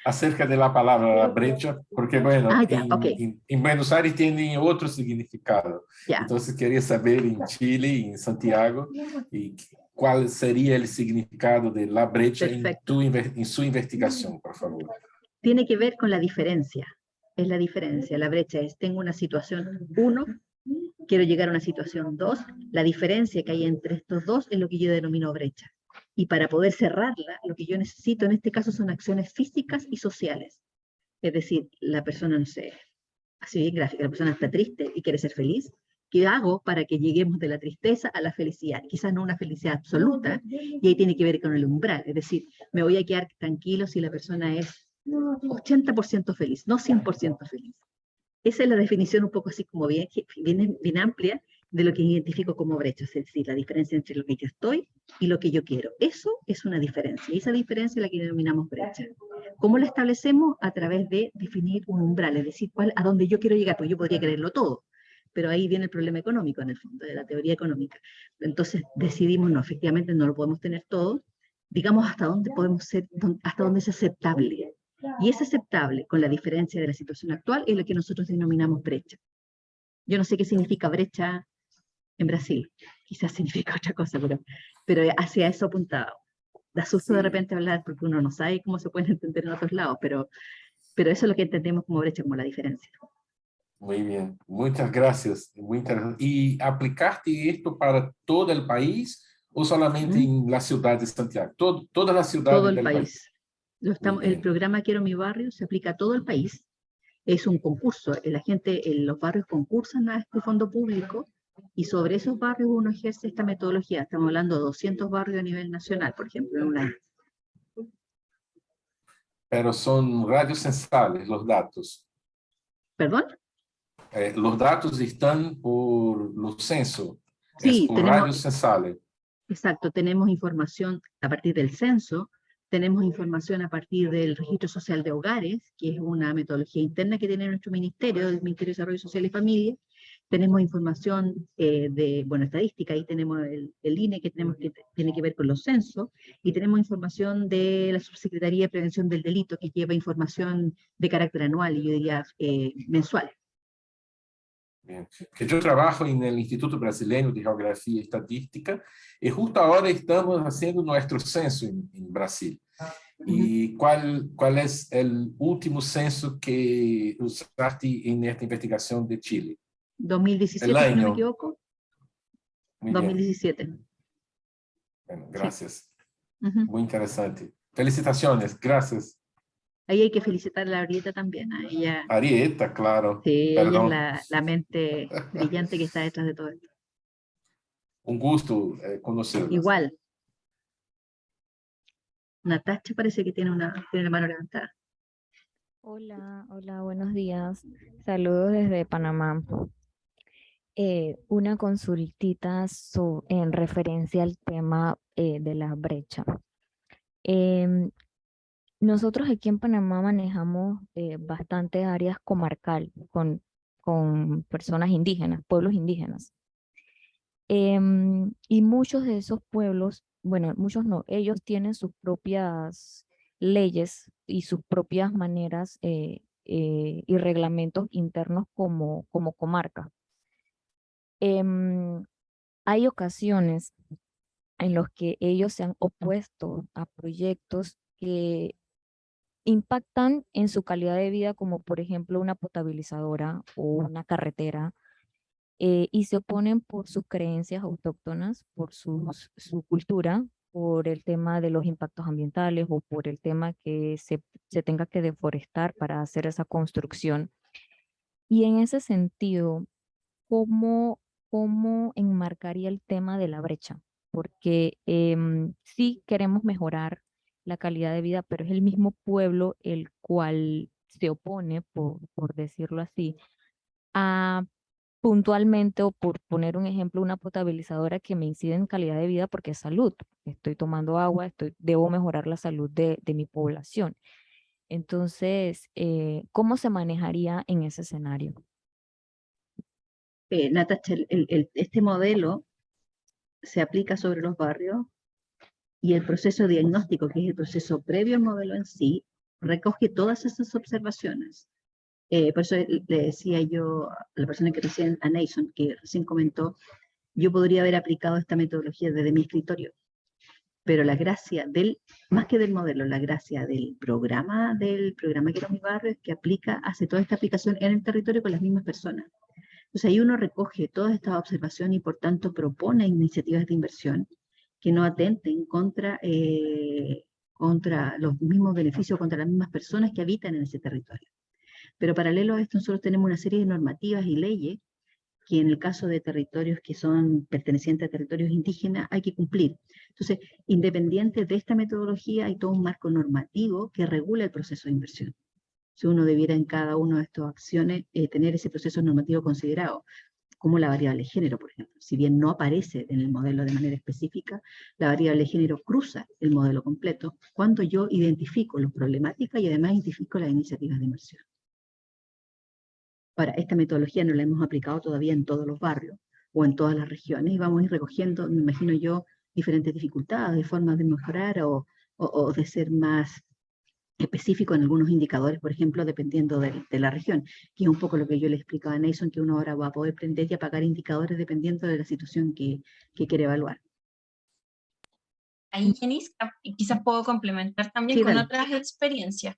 Acerca de la palabra la brecha, porque bueno, en Buenos Aires tiene otro significado. Ya. Entonces quería saber en Chile y en Santiago y cuál sería el significado de la brecha en su investigación, por favor. Tiene que ver con la diferencia. Es la diferencia. La brecha es, tengo una situación 1, quiero llegar a una situación 2. La diferencia que hay entre estos dos es lo que yo denomino brecha. Y para poder cerrarla, lo que yo necesito en este caso son acciones físicas y sociales. Es decir, la persona, no sé, así bien gráfica, la persona está triste y quiere ser feliz, ¿Qué hago para que lleguemos de la tristeza a la felicidad? Quizás no una felicidad absoluta, y ahí tiene que ver con el umbral, es decir, me voy a quedar tranquilo si la persona es 80% feliz, no 100% feliz. Esa es la definición un poco así como bien amplia de lo que identifico como brecha, es decir, la diferencia entre lo que yo estoy y lo que yo quiero. Eso es una diferencia, y esa diferencia es la que denominamos brecha. ¿Cómo la establecemos? A través de definir un umbral, es decir, a dónde yo quiero llegar, porque yo podría quererlo todo, pero ahí viene el problema económico en el fondo, de la teoría económica. Entonces decidimos, no, efectivamente no lo podemos tener todo, digamos hasta dónde podemos ser, hasta dónde es aceptable. Y es aceptable con la diferencia de la situación actual, es lo que nosotros denominamos brecha. Yo no sé qué significa brecha en Brasil, quizás significa otra cosa, pero hacia eso apuntaba. Da susto de repente hablar porque uno no sabe cómo se puede entender en otros lados, pero eso es lo que entendemos como brecha, como la diferencia. Muy bien, muchas gracias, muy interesante. ¿Y aplicaste esto para todo el país o solamente en la ciudad de Santiago? Todas las ciudades Todo el del país. El bien. programa Quiero mi barrio se aplica a todo el país. Es un concurso. La gente, los barrios concursan a este fondo público y sobre esos barrios uno ejerce esta metodología. Estamos hablando de 200 barrios a nivel nacional, por ejemplo, en un año. Pero son radios censales los datos. ¿Perdón? Los datos están por los censos, es Sí, por tenemos, radios censales. exacto, tenemos información a partir del censo, tenemos información a partir del registro social de hogares, que es una metodología interna que tiene nuestro ministerio, el Ministerio de Desarrollo Social y Familia. Tenemos información estadística, ahí tenemos el INE que tiene que ver con los censos, y tenemos información de la Subsecretaría de Prevención del Delito, que lleva información de carácter anual y yo diría mensual. Bien. Que yo trabajo en el Instituto Brasileño de Geografía y Estadística y justo ahora estamos haciendo nuestro censo en Brasil. ¿Y cuál es el último censo que usaste en esta investigación de Chile? 2017, El si no me año. equivoco. Muy 2017. bien. Bueno, gracias. Sí. Muy interesante. Felicitaciones, gracias. Ahí hay que felicitar a la Arieta también, a ella. Arieta, claro. Sí, ella Perdón. es la mente brillante que está detrás de todo esto. Un gusto conocerlos. Igual. Natacha parece que tiene la mano levantada. Hola, hola, buenos días. Saludos desde Panamá. Una consultita en referencia al tema de la brecha. Em, Nosotros aquí en Panamá manejamos bastantes áreas comarcal con personas indígenas, pueblos indígenas. Y muchos de esos pueblos, bueno, muchos no, ellos tienen sus propias leyes y sus propias maneras y reglamentos internos como comarca. Hay ocasiones en los que ellos se han opuesto a proyectos que impactan en su calidad de vida, como por ejemplo una potabilizadora o una carretera, y se oponen por sus creencias autóctonas, por su cultura, por el tema de los impactos ambientales o por el tema que se tenga que deforestar para hacer esa construcción. Y en ese sentido, ¿cómo enmarcaría el tema de la brecha? Porque sí queremos mejorar la calidad de vida, pero es el mismo pueblo el cual se opone, por decirlo así, a puntualmente, o por poner un ejemplo, una potabilizadora que me incide en calidad de vida porque es salud. Estoy tomando agua, debo mejorar la salud de mi población. Entonces, ¿cómo se manejaría en ese escenario? Natacha, este modelo se aplica sobre los barrios y el proceso diagnóstico, que es el proceso previo al modelo en sí, recoge todas esas observaciones. Por eso le decía yo a la persona que recién, a Nason, que recién comentó, yo podría haber aplicado esta metodología desde mi escritorio, pero la gracia más que del modelo, la gracia del programa Quiero mi barrio es que hace toda esta aplicación en el territorio con las mismas personas. Entonces ahí uno recoge todas estas observaciones y por tanto propone iniciativas de inversión que no atenten contra los mismos beneficios, contra las mismas personas que habitan en ese territorio. Pero paralelo a esto nosotros tenemos una serie de normativas y leyes que en el caso de territorios que son pertenecientes a territorios indígenas hay que cumplir. Entonces, independiente de esta metodología, hay todo un marco normativo que regula el proceso de inversión. Si uno debiera en cada una de estas acciones tener ese proceso normativo considerado, como la variable de género, por ejemplo. Si bien no aparece en el modelo de manera específica, la variable de género cruza el modelo completo cuando yo identifico las problemáticas y además identifico las iniciativas de inversión. Ahora, esta metodología no la hemos aplicado todavía en todos los barrios o en todas las regiones y vamos a ir recogiendo, me imagino yo, diferentes dificultades, formas de mejorar o de ser más específico en algunos indicadores, por ejemplo, dependiendo de la región, que es un poco lo que yo le explicaba a Nason, que uno ahora va a poder prender y apagar indicadores dependiendo de la situación que quiere evaluar. Ahí, Jenis, quizás puedo complementar también Sí, con dale. otras experiencias.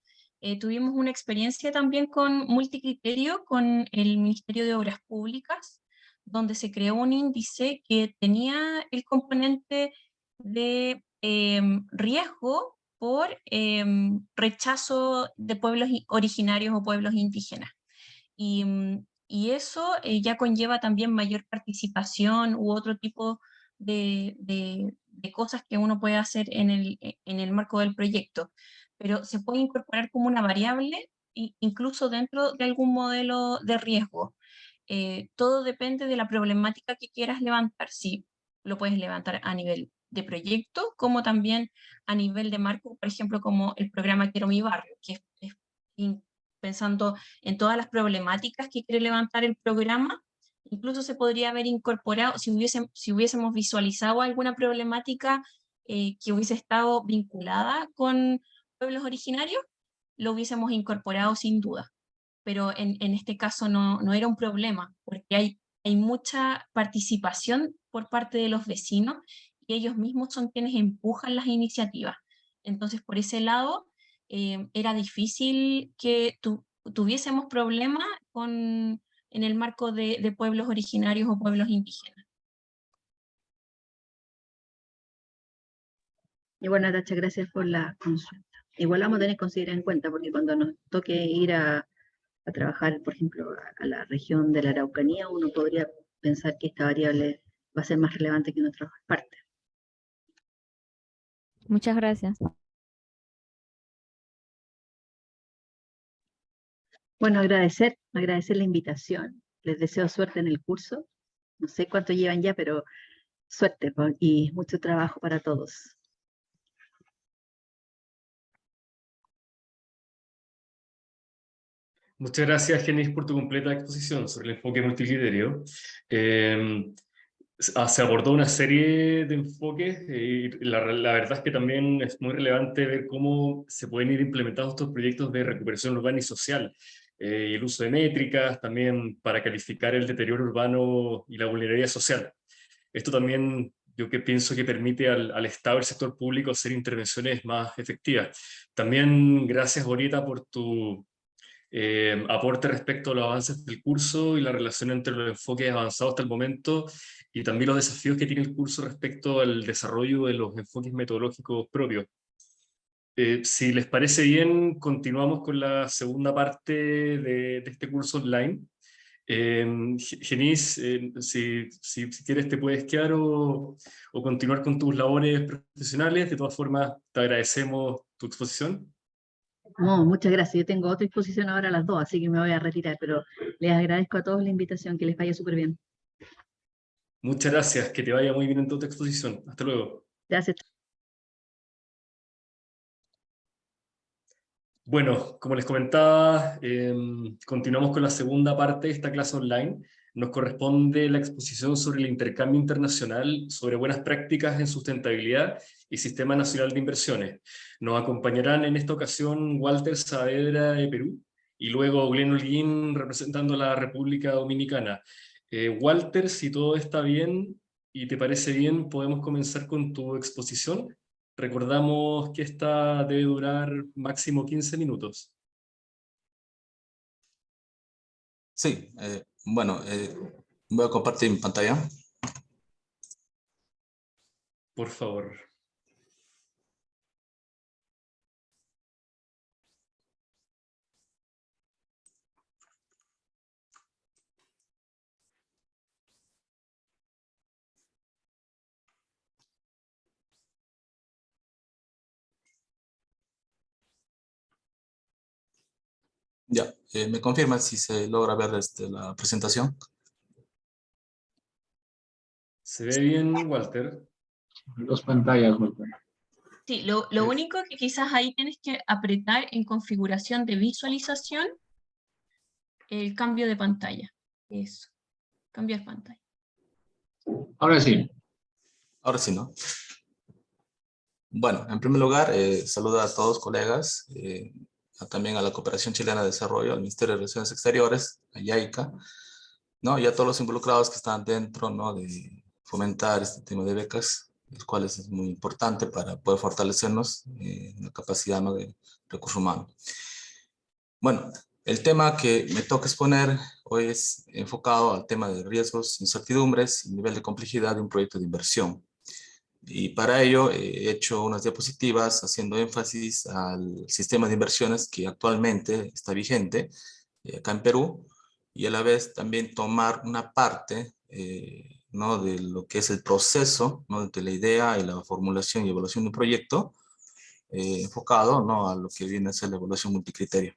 Tuvimos una experiencia también con multicriterio con el Ministerio de Obras Públicas, donde se creó un índice que tenía el componente de riesgo por rechazo de pueblos originarios o pueblos indígenas. Y eso ya conlleva también mayor participación u otro tipo de cosas que uno puede hacer en el marco del proyecto, pero se puede incorporar como una variable incluso dentro de algún modelo de riesgo. Todo depende de la problemática que quieras levantar. Si lo puedes levantar a nivel de proyecto, como también a nivel de marco, por ejemplo, como el programa Quiero mi barrio, que es pensando en todas las problemáticas que quiere levantar el programa. Incluso se podría haber incorporado, si hubiésemos visualizado alguna problemática que hubiese estado vinculada con pueblos originarios, lo hubiésemos incorporado sin duda. Pero en este caso no era un problema, porque hay mucha participación por parte de los vecinos y ellos mismos son quienes empujan las iniciativas. Entonces, por ese lado, era difícil que tuviésemos problemas en el marco de pueblos originarios o pueblos indígenas. Y bueno, Natacha, gracias por la consulta. Igual vamos a tener que considerar en cuenta, porque cuando nos toque ir a trabajar, por ejemplo, a la región de la Araucanía, uno podría pensar que esta variable va a ser más relevante que en otras partes. Muchas gracias. Bueno, agradecer la invitación. Les deseo suerte en el curso. No sé cuánto llevan ya, pero suerte y mucho trabajo para todos. Muchas gracias, Genis, por tu completa exposición sobre el enfoque multicriterio. Se abordó una serie de enfoques y la verdad es que también es muy relevante ver cómo se pueden ir implementando estos proyectos de recuperación urbana y social. Y el uso de métricas también para calificar el deterioro urbano y la vulnerabilidad social. Esto también yo que pienso que permite al Estado y al sector público hacer intervenciones más efectivas. También gracias, Bonita, por tu aporte respecto a los avances del curso y la relación entre los enfoques avanzados hasta el momento y también los desafíos que tiene el curso respecto al desarrollo de los enfoques metodológicos propios. Si les parece bien, continuamos con la segunda parte de este curso online. Genis, si quieres te puedes quedar o continuar con tus labores profesionales. De todas formas, te agradecemos tu exposición. No, muchas gracias. Yo tengo otra exposición ahora a las 2, así que me voy a retirar, pero les agradezco a todos la invitación, que les vaya súper bien. Muchas gracias, que te vaya muy bien en toda tu exposición. Hasta luego. Gracias. Bueno, como les comentaba, continuamos con la segunda parte de esta clase online. Nos corresponde la exposición sobre el intercambio internacional, sobre buenas prácticas en sustentabilidad y Sistema Nacional de Inversiones. Nos acompañarán en esta ocasión Walter Saavedra de Perú y luego Glenn Holguín representando a la República Dominicana. Walter, si todo está bien y te parece bien, podemos comenzar con tu exposición. Recordamos que esta debe durar máximo 15 minutos. Sí, bueno, voy a compartir mi pantalla. Por favor. Ya, ¿me confirman si se logra ver la presentación? ¿Se ve bien, Walter? Dos pantallas, Walter. Sí, lo único que quizás ahí tienes que apretar en configuración de visualización el cambio de pantalla. Eso, cambiar pantalla. Ahora sí. Ahora sí, ¿no? Bueno, en primer lugar, saludo a todos colegas, también a la Cooperación Chilena de Desarrollo, al Ministerio de Relaciones Exteriores, a YAICA, ¿no? Y a todos los involucrados que están dentro, ¿no? De fomentar este tema de becas, los cuales es muy importante para poder fortalecernos en la capacidad, ¿no? De recursos humanos. Bueno, el tema que me toca exponer hoy es enfocado al tema de riesgos, incertidumbres y nivel de complejidad de un proyecto de inversión. Y para ello he hecho unas diapositivas haciendo énfasis al sistema de inversiones que actualmente está vigente acá en Perú, y a la vez también tomar una parte ¿no? de lo que es el proceso, ¿no? De la idea y la formulación y evaluación de un proyecto enfocado, ¿no? A lo que viene a ser la evaluación multicriterio.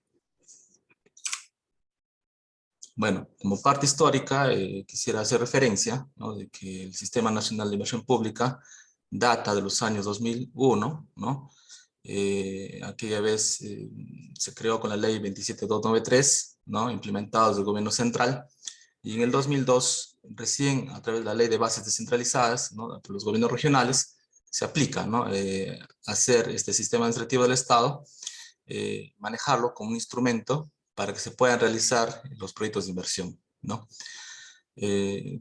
Bueno, como parte histórica, quisiera hacer referencia, ¿no? De que el Sistema Nacional de Inversión Pública data de los años 2001, ¿no? Aquella vez se creó con la ley 27293, ¿no? Implementado desde el gobierno central, y en el 2002, recién a través de la ley de bases descentralizadas, ¿no? Por los gobiernos regionales, se aplica, ¿no? Hacer este sistema administrativo del Estado, manejarlo como un instrumento para que se puedan realizar los proyectos de inversión, ¿no?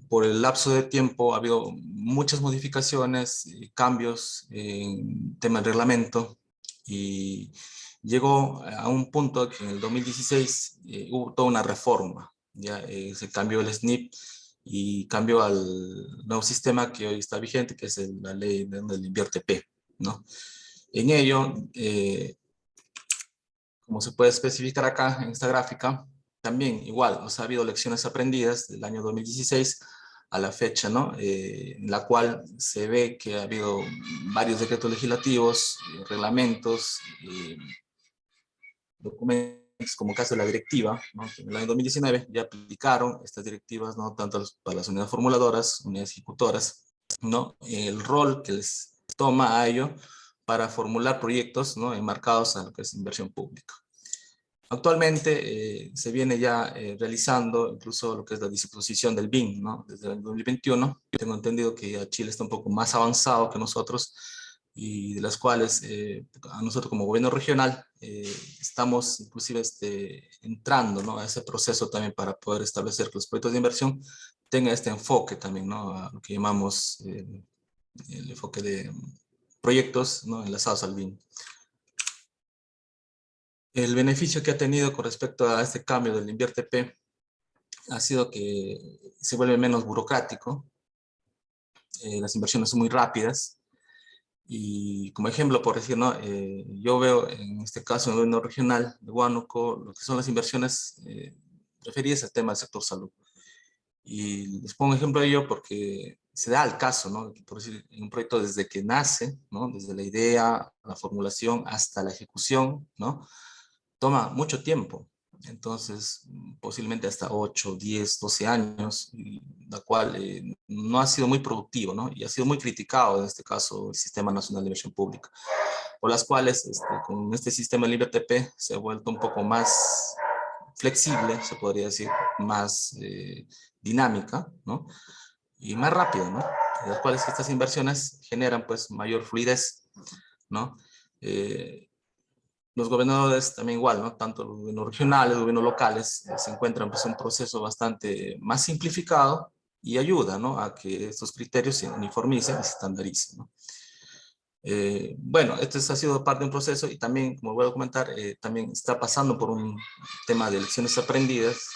Por el lapso de tiempo ha habido muchas modificaciones y cambios en tema del reglamento, y llegó a un punto que en el 2016 hubo toda una reforma, ya se cambió el SNIP y cambió al nuevo sistema que hoy está vigente, que es la ley del INVIERTE-P, ¿no? En ello, como se puede especificar acá en esta gráfica, también igual, o sea, ha habido lecciones aprendidas del año 2016 a la fecha, ¿no? En la cual se ve que ha habido varios decretos legislativos, reglamentos, documentos, como caso de la directiva, ¿no? Que en el año 2019 ya aplicaron estas directivas, ¿no? Tanto para las unidades formuladoras, unidades ejecutoras, ¿no? El rol que les toma a ello para formular proyectos, ¿no? Enmarcados a lo que es inversión pública. Actualmente se viene ya realizando incluso lo que es la disposición del BIM, ¿no? Desde el año 2021. Tengo entendido que ya Chile está un poco más avanzado que nosotros, y de las cuales a nosotros como gobierno regional estamos inclusive entrando, ¿no? A ese proceso también para poder establecer que los proyectos de inversión tengan este enfoque también, ¿no? A lo que llamamos el enfoque de proyectos, ¿no? Enlazados al BIM. El beneficio que ha tenido con respecto a este cambio del INVIERTE-P ha sido que se vuelve menos burocrático, las inversiones son muy rápidas, y como ejemplo, por decir, ¿no? Yo veo en este caso en el gobierno regional de Huánuco lo que son las inversiones referidas al tema del sector salud. Y les pongo ejemplo de ello porque se da el caso, ¿no? Por decir, en un proyecto desde que nace, ¿no? Desde la idea, la formulación hasta la ejecución, ¿no? Toma mucho tiempo. Entonces, posiblemente hasta 8, 10, 12 años, la cual no ha sido muy productivo, ¿no? Y ha sido muy criticado, en este caso, el Sistema Nacional de Inversión Pública, por las cuales, con este sistema de INVIERTE-P se ha vuelto un poco más flexible, se podría decir, más dinámica, ¿no? Y más rápida, ¿no? De las cuales estas inversiones generan, pues, mayor fluidez, ¿no? Los gobernadores también igual, ¿no? Tanto los gobiernos regionales, los gobiernos locales, se encuentran pues un proceso bastante más simplificado, y ayuda, ¿no? A que estos criterios se uniformicen y se estandaricen, ¿no? Bueno, esto ha sido parte de un proceso, y también, como voy a comentar, también está pasando por un tema de lecciones aprendidas,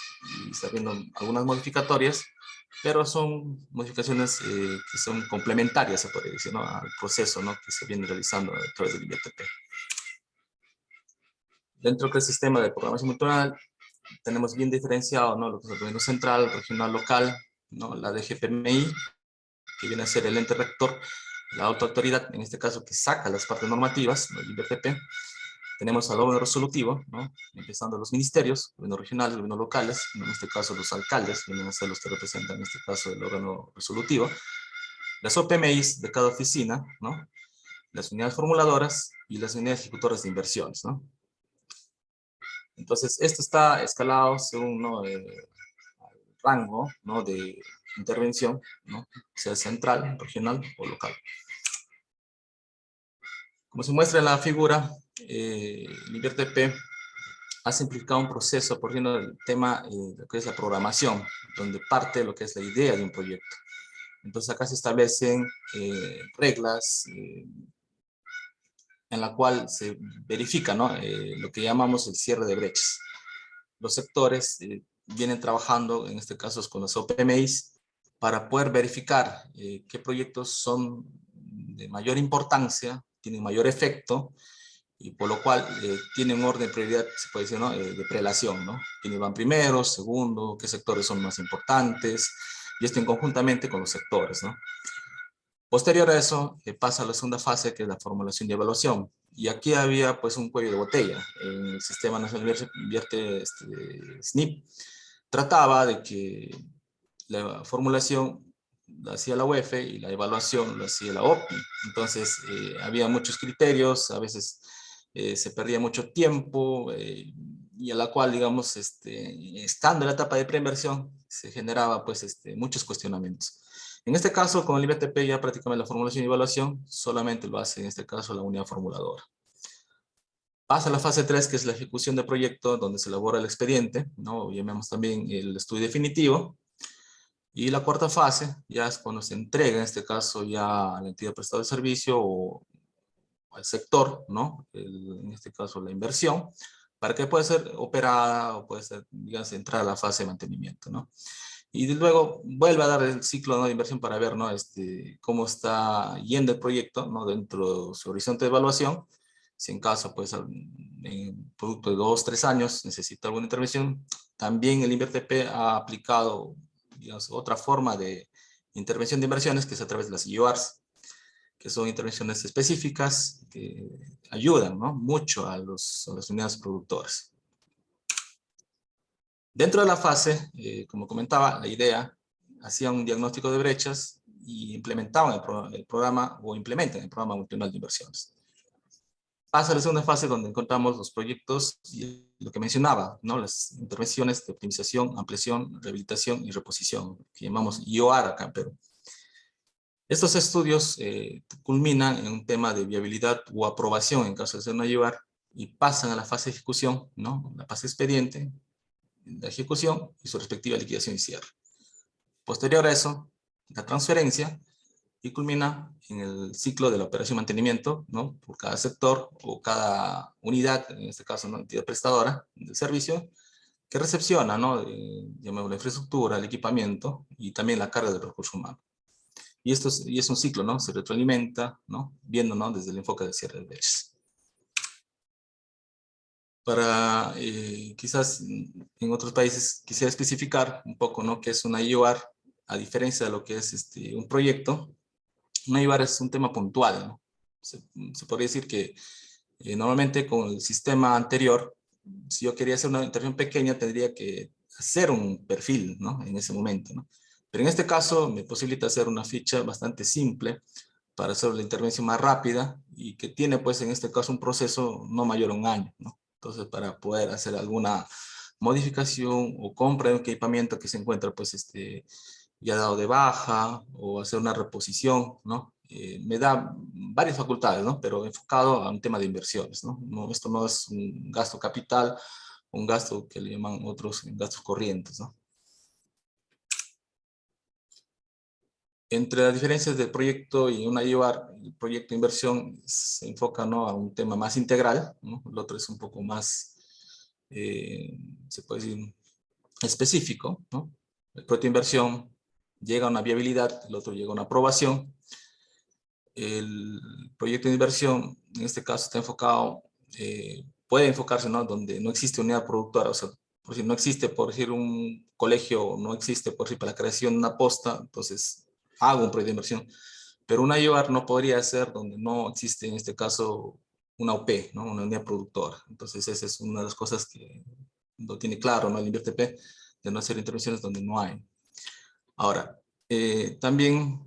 y está habiendo algunas modificatorias, pero son modificaciones que son complementarias, se podría decir, ¿no? Al proceso, ¿no? Que se viene realizando a través del INVIERTE-P. Dentro del sistema de programación multianual tenemos bien diferenciado, ¿no? Lo que es el gobierno central, regional, local, ¿no? La DGPMI, que viene a ser el ente rector, la otra autoridad, en este caso, que saca las partes normativas, ¿no? El INVIERTE-P, tenemos al órgano resolutivo, ¿no? Empezando los ministerios, gobiernos regionales, gobiernos locales, en este caso los alcaldes, vienen a ser los que representan en este caso el órgano resolutivo, las OPMIs de cada oficina, ¿no? Las unidades formuladoras y las unidades ejecutoras de inversiones, ¿no? Entonces, esto está escalado según, ¿no? El rango, ¿no? De intervención, ¿no? Sea central, regional o local. Como se muestra en la figura, el InvierTP ha simplificado un proceso por ejemplo, el tema lo que es la programación, donde parte lo que es la idea de un proyecto. Entonces acá se establecen reglas en la cual se verifica, ¿no? Lo que llamamos el cierre de brechas. Los sectores vienen trabajando, en este caso con los OPMIs, para poder verificar qué proyectos son de mayor importancia, tienen mayor efecto, y por lo cual tienen un orden de prioridad, se puede decir, ¿no? De prelación, ¿no? ¿Quiénes van primero, segundo, qué sectores son más importantes? Y esto en conjuntamente con los sectores, ¿no? Posterior a eso, pasa a la segunda fase, que es la formulación y evaluación. Y aquí había pues un cuello de botella. En el Sistema Nacional Invierte SNIP trataba de que la formulación la hacía la UEF y la evaluación la hacía la OPI. Entonces, había muchos criterios, a veces se perdía mucho tiempo, y a la cual, digamos, estando en la etapa de preinversión, se generaba pues muchos cuestionamientos. En este caso, con el IBTP ya prácticamente la formulación y evaluación solamente lo hace en este caso la unidad formuladora. Pasa a la fase 3, que es la ejecución del proyecto, donde se elabora el expediente, ¿no? Llamamos también el estudio definitivo. Y la cuarta fase ya es cuando se entrega, en este caso ya a la entidad prestadora de servicio o al sector, ¿no? En este caso la inversión, para que pueda ser operada o puede ser, digamos, entrar a la fase de mantenimiento, ¿no? Y luego vuelve a dar el ciclo, ¿no? De inversión para ver, ¿no? Cómo está yendo el proyecto, ¿no? Dentro de su horizonte de evaluación. Si en caso, pues, en producto de 2 o 3 años necesita alguna intervención. También el InvierTP ha aplicado, digamos, otra forma de intervención de inversiones, que es a través de las IORs, que son intervenciones específicas que ayudan, ¿no? Mucho a las unidades productoras. Dentro de la fase, como comentaba, la idea, hacían un diagnóstico de brechas y implementaban el programa o implementan el programa multinacional de inversiones. Pasa a la segunda fase, donde encontramos los proyectos y lo que mencionaba, ¿no? Las intervenciones de optimización, ampliación, rehabilitación y reposición, que llamamos IOR acá en Perú. Estos estudios culminan en un tema de viabilidad o aprobación en caso de ser una IOR y pasan a la fase de ejecución, ¿no? La fase expediente, la ejecución y su respectiva liquidación y cierre. Posterior a eso, la transferencia y culmina en el ciclo de la operación y mantenimiento, ¿no? Por cada sector o cada unidad, en este caso, ¿no? Entidad prestadora del servicio, que recepciona, ¿no? Llamamos la infraestructura, el equipamiento y también la carga de recursos humanos. Y es un ciclo, ¿no? Se retroalimenta, ¿no? Viendo, ¿no? Desde el enfoque del cierre de brechas. Para quizás en otros países quisiera especificar un poco, ¿no? Qué es una IOR, a diferencia de lo que es un proyecto. Una IOR es un tema puntual, ¿no? Se podría decir que normalmente con el sistema anterior, si yo quería hacer una intervención pequeña, tendría que hacer un perfil, ¿no? En ese momento, ¿no? Pero en este caso me posibilita hacer una ficha bastante simple para hacer la intervención más rápida y que tiene, pues, en este caso un proceso no mayor a un año, ¿no? Entonces, para poder hacer alguna modificación o compra de un equipamiento que se encuentra, pues, ya dado de baja o hacer una reposición, ¿no? Me da varias facultades, ¿no? Pero enfocado a un tema de inversiones, ¿no? Esto no es un gasto capital, un gasto que le llaman otros gastos corrientes, ¿no? Entre las diferencias del proyecto y una IOR, el proyecto de inversión se enfoca, ¿no? A un tema más integral, ¿no? El otro es un poco más, se puede decir, específico, ¿no? El proyecto de inversión llega a una viabilidad, el otro llega a una aprobación. El proyecto de inversión, en este caso, está enfocado, puede enfocarse, ¿no? Donde no existe unidad productora, o sea, por si no existe, por decir, un colegio, no existe, por decir, para la creación de una posta, entonces hago un proyecto de inversión. Pero una IOR no podría ser donde no existe, en este caso, una UP, ¿no? Una unidad productora. Entonces esa es una de las cosas que lo tiene claro, ¿no? El INVIERTP, de no hacer intervenciones donde no hay. Ahora, también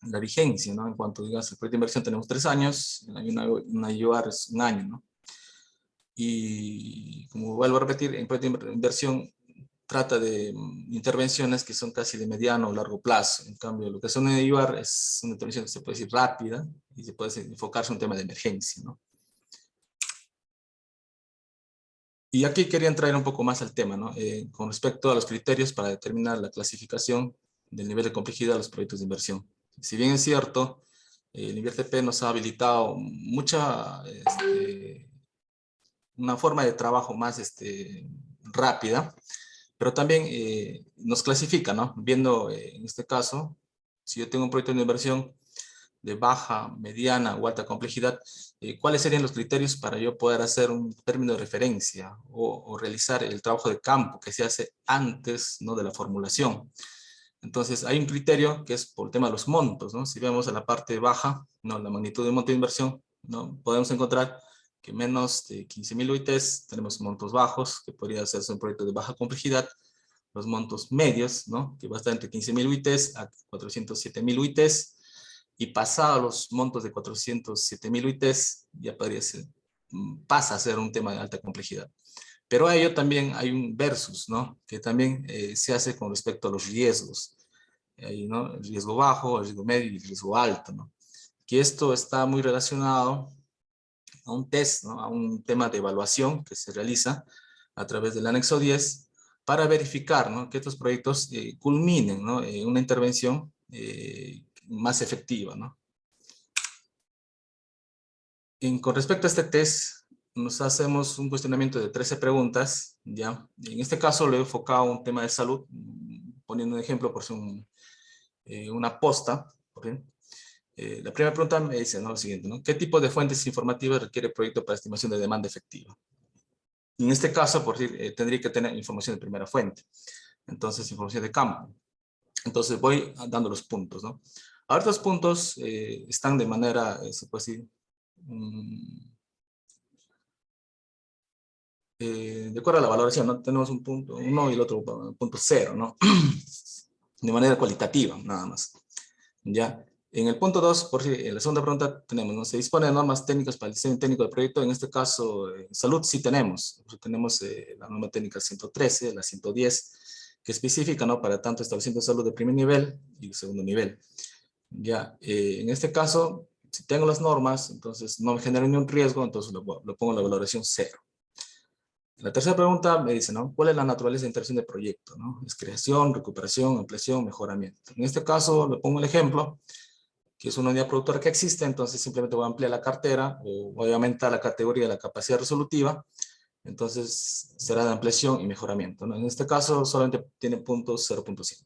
la vigencia, ¿no? En cuanto, digas, el proyecto de inversión tenemos 3 años, una IOR es 1 año, ¿no? Y como vuelvo a repetir, en proyecto de inversión trata de intervenciones que son casi de mediano o largo plazo. En cambio, lo que es una IOR es una intervención que se puede decir rápida y se puede enfocarse en un tema de emergencia, ¿no? Y aquí quería entrar un poco más al tema, ¿no? Con respecto a los criterios para determinar la clasificación del nivel de complejidad de los proyectos de inversión. Si bien es cierto, el INVIERTP nos ha habilitado una forma de trabajo más rápida, pero también nos clasifica, ¿no? Viendo en este caso, si yo tengo un proyecto de inversión de baja, mediana o alta complejidad, ¿cuáles serían los criterios para yo poder hacer un término de referencia o realizar el trabajo de campo que se hace antes, ¿no? De la formulación? Entonces, hay un criterio que es por el tema de los montos, ¿no? Si vemos en la parte baja, ¿no? La magnitud de monto de inversión, ¿no? Podemos encontrar que menos de 15.000 UITs tenemos montos bajos, que podría hacerse un proyecto de baja complejidad. Los montos medios, ¿no? Que va a estar entre 15.000 UITs a 407.000 UITs. Y pasado los montos de 407.000 UITs, ya pasa a ser un tema de alta complejidad. Pero a ello también hay un versus, ¿no? Que también se hace con respecto a los riesgos. Hay, ¿no? El riesgo bajo, el riesgo medio y el riesgo alto, ¿no? Que esto está muy relacionado a un test, ¿no? A un tema de evaluación que se realiza a través del anexo 10 para verificar, ¿no? Que estos proyectos culminen, ¿no? Una intervención más efectiva, ¿no? Con respecto a este test, nos hacemos un cuestionamiento de 13 preguntas, ¿ya? En este caso lo he enfocado a un tema de salud, poniendo un ejemplo por ser una posta. La primera pregunta me dice, ¿no? Lo siguiente, ¿no? ¿Qué tipo de fuentes informativas requiere el proyecto para estimación de demanda efectiva? En este caso, por decir, tendría que tener información de primera fuente. Entonces, información de campo. Entonces, voy dando los puntos, ¿no? Ahora, estos puntos están de manera, se puede decir, de acuerdo a la valoración, ¿no? Tenemos un punto 1 y el otro punto 0, ¿no? De manera cualitativa, nada más. ¿Ya? En el punto 2, por si en la segunda pregunta tenemos, ¿no? Se dispone de normas técnicas para el diseño técnico del proyecto. En este caso, salud sí tenemos. Tenemos la norma técnica 113, la 110, que especifica, ¿no? Para tanto establecimiento de salud de primer nivel y de segundo nivel. Ya, en este caso, si tengo las normas, entonces no me genera ningún riesgo, entonces lo pongo en la valoración 0. La tercera pregunta me dice, ¿no? ¿Cuál es la naturaleza de intervención del proyecto? ¿No? Es creación, recuperación, ampliación, mejoramiento. En este caso, le pongo el ejemplo, que es una unidad productora que existe, entonces simplemente voy a ampliar la cartera o voy a aumentar la categoría de la capacidad resolutiva, entonces será de ampliación y mejoramiento, ¿no? En este caso solamente tiene puntos 0.5.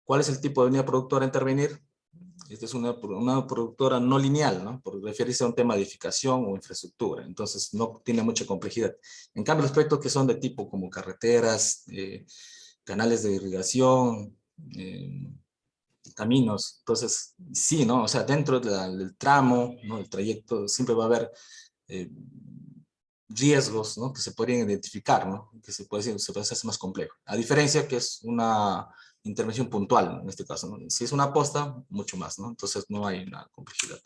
¿Cuál es el tipo de unidad productora a intervenir? Esta es una productora no lineal, ¿no? Por referirse a un tema de edificación o infraestructura, entonces no tiene mucha complejidad. En cambio, los proyectos que son de tipo como carreteras, canales de irrigación, caminos, entonces sí, ¿no? O sea, dentro del tramo, ¿no? El trayecto, siempre va a haber riesgos, ¿no? Que se podrían identificar, ¿no? Que se puede hacer más complejo. A diferencia que es una intervención puntual, ¿no? En este caso, ¿no? Si es una posta, mucho más, ¿no? Entonces no hay una complejidad.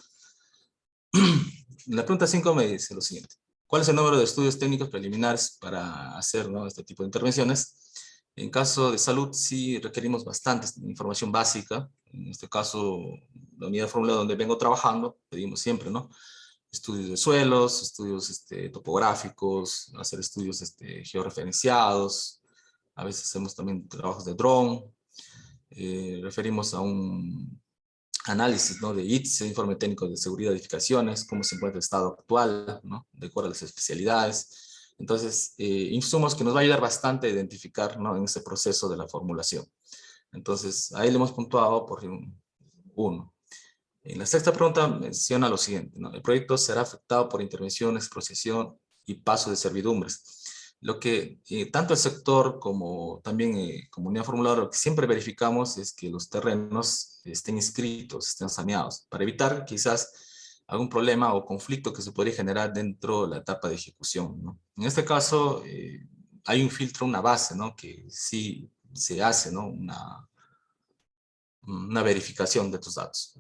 La pregunta 5 me dice lo siguiente. ¿Cuál es el número de estudios técnicos preliminares para hacer, ¿no? Este tipo de intervenciones? En caso de salud, sí requerimos bastante información básica. En este caso, la unidad de fórmula donde vengo trabajando, pedimos siempre, ¿no? Estudios de suelos, estudios topográficos, hacer estudios georreferenciados. A veces hacemos también trabajos de dron. Referimos a un análisis, ¿no? De ITSE, informe técnico de seguridad de edificaciones, cómo se encuentra el estado actual, ¿no? De acuerdo a las especialidades. Entonces, insumos que nos va a ayudar bastante a identificar, ¿no? En ese proceso de la formulación. Entonces, ahí le hemos puntuado por 1. En la sexta pregunta menciona lo siguiente, ¿no? El proyecto será afectado por intervenciones, procesión y paso de servidumbres. Lo que tanto el sector como también como unidad formuladora, lo que siempre verificamos es que los terrenos estén inscritos, estén saneados, para evitar quizás algún problema o conflicto que se podría generar dentro de la etapa de ejecución, ¿no? En este caso, hay un filtro, una base, ¿no? Que sí se hace, ¿no? Una verificación de estos datos.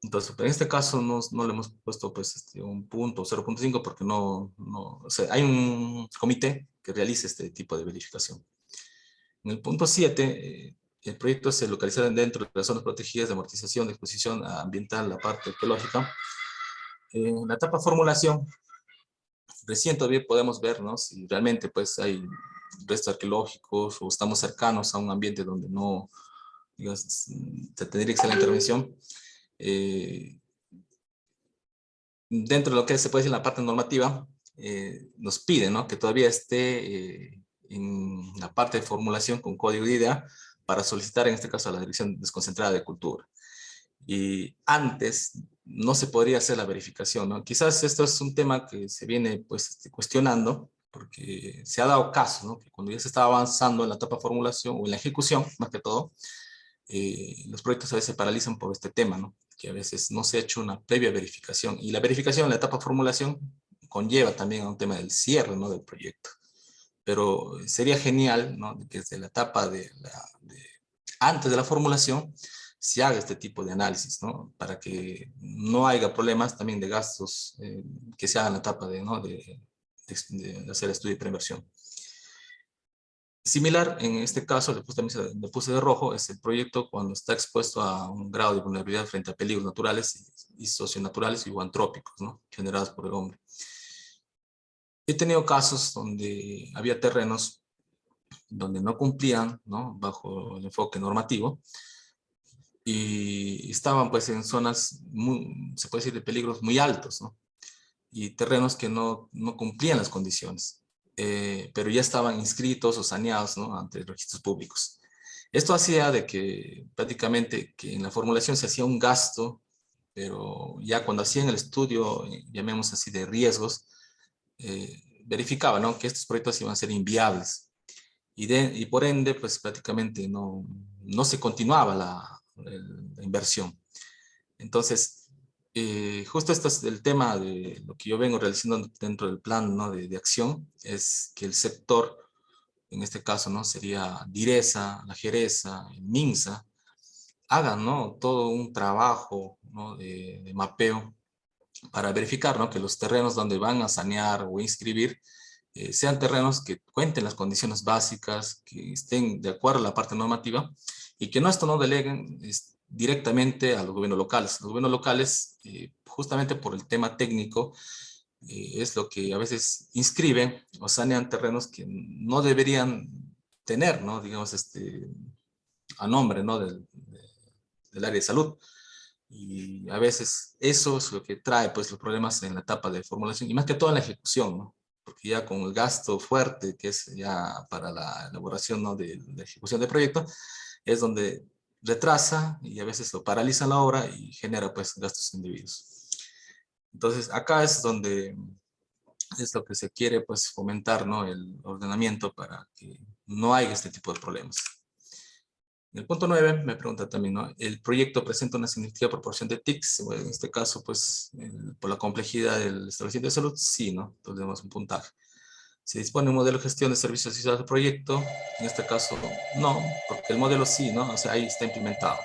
Entonces, en este caso no le hemos puesto pues, un punto 0.5 porque o sea, hay un comité que realiza este tipo de verificación. En el punto 7, el proyecto se localiza dentro de las zonas protegidas de amortización de exposición ambiental, la parte arqueológica. En la etapa formulación, recién todavía podemos ver, ¿no? Si realmente pues, hay restos arqueológicos o estamos cercanos a un ambiente donde no, digamos, se tendría que hacer la intervención. Dentro de lo que se puede decir en la parte normativa, nos pide, ¿no? Que todavía esté en la parte de formulación con código de idea para solicitar, en este caso, a la Dirección Desconcentrada de Cultura. Y antes no se podría hacer la verificación, ¿no? Quizás esto es un tema que se viene pues, cuestionando, porque se ha dado caso, ¿no? Que cuando ya se está avanzando en la etapa de formulación o en la ejecución, más que todo, los proyectos a veces se paralizan por este tema, ¿no? Que a veces no se ha hecho una previa verificación. Y la verificación en la etapa de formulación conlleva también a un tema del cierre, ¿no? Del proyecto. Pero sería genial, ¿no? Que desde la etapa antes de la formulación se haga este tipo de análisis, ¿no? Para que no haya problemas también de gastos que se hagan en la etapa ¿no? de hacer estudio de preinversión. Similar, en este caso, le puse de rojo, es el proyecto cuando está expuesto a un grado de vulnerabilidad frente a peligros naturales y socionaturales o antrópicos, ¿no? Generados por el hombre. He tenido casos donde había terrenos donde no cumplían, ¿no? Bajo el enfoque normativo y estaban pues en zonas, se puede decir, de peligros muy altos, ¿no? Y terrenos que no cumplían las condiciones. Pero ya estaban inscritos o saneados, ¿no? Ante registros públicos. Esto hacía de que prácticamente que en la formulación se hacía un gasto, pero ya cuando hacían el estudio, llamemos así, de riesgos, verificaba, ¿no? Que estos proyectos iban a ser inviables. Y por ende, pues prácticamente no se continuaba la inversión. Entonces, justo esto es el tema de lo que yo vengo realizando dentro del plan, ¿no? de acción, es que el sector, en este caso, ¿no? Sería DIRESA, la Geresa, el MINSA, hagan, ¿no? Todo un trabajo, ¿no? de mapeo para verificar, ¿no? Que los terrenos donde van a sanear o inscribir sean terrenos que cuenten las condiciones básicas, que estén de acuerdo a la parte normativa y que esto no deleguen directamente a los gobiernos locales. Los gobiernos locales, justamente por el tema técnico, es lo que a veces inscriben o sanean terrenos que no deberían tener, ¿no? Digamos, a nombre, ¿no? del área de salud. Y a veces eso es lo que trae pues, los problemas en la etapa de formulación y más que todo en la ejecución, ¿no? Porque ya con el gasto fuerte que es ya para la elaboración, ¿no? de la ejecución del proyecto, es donde retrasa y a veces lo paraliza la obra y genera pues gastos indebidos. Entonces acá es donde es lo que se quiere pues fomentar, ¿no? El ordenamiento para que no haya este tipo de problemas. En el punto 9 me pregunta también, ¿no? ¿El proyecto presenta una significativa proporción de TICs? Bueno, en este caso, pues, por la complejidad del establecimiento de salud, sí, ¿no? Entonces tenemos un puntaje. ¿Se dispone un modelo de gestión de servicios asociados al proyecto? En este caso, no, porque el modelo sí, ¿no? O sea, ahí está implementado.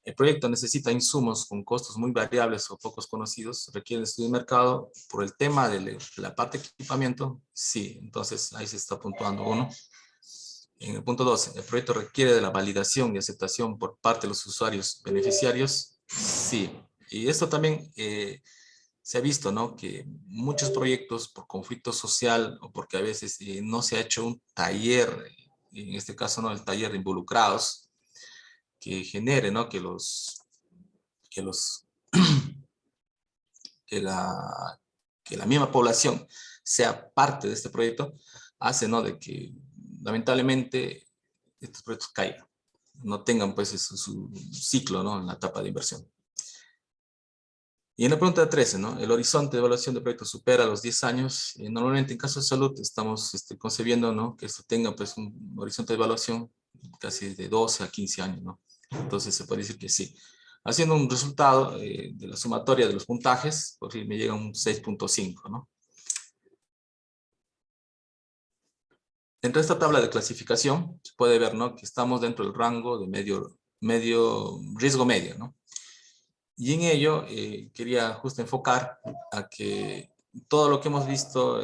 El proyecto necesita insumos con costos muy variables o pocos conocidos, requiere estudio de mercado. Por el tema de la parte de equipamiento, sí, entonces ahí se está puntuando uno. En el punto 12, ¿el proyecto requiere de la validación y aceptación por parte de los usuarios beneficiarios? Sí. Y esto también se ha visto, ¿no? Que muchos proyectos por conflicto social o porque a veces no se ha hecho un taller, en este caso, ¿no? El taller de involucrados, que genere, ¿no? Que la misma población sea parte de este proyecto, hace, ¿no? De que lamentablemente estos proyectos caigan, no tengan pues su ciclo, ¿no? En la etapa de inversión. Y en la pregunta 13, ¿no? El horizonte de evaluación de proyectos supera los 10 años. Normalmente en caso de salud estamos concebiendo, ¿no? Que esto tenga pues un horizonte de evaluación casi de 12 a 15 años, ¿no? Entonces se puede decir que sí. Haciendo un resultado de la sumatoria de los puntajes, por si me llega un 6.5, ¿no? Dentro de esta tabla de clasificación, se puede ver, ¿no?, que estamos dentro del rango de riesgo medio, ¿no? Y en ello quería justo enfocar a que todo lo que hemos visto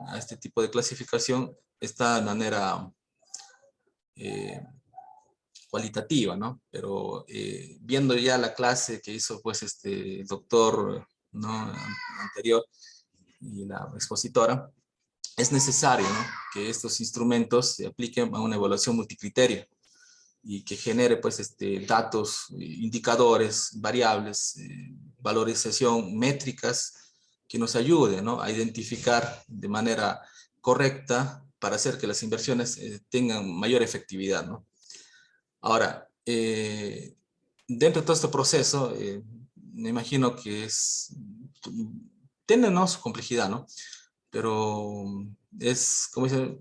a este tipo de clasificación está de manera cualitativa, ¿no? Pero viendo ya la clase que hizo pues el doctor, ¿no?, anterior y la expositora, es necesario, ¿no?, que estos instrumentos se apliquen a una evaluación multicriterio y que genere pues datos, indicadores, variables, valorización, métricas que nos ayuden, ¿no?, a identificar de manera correcta para hacer que las inversiones tengan mayor efectividad, ¿no? Ahora, dentro de todo este proceso, me imagino que tiene, ¿no?, su complejidad, ¿no? Pero es, como dice,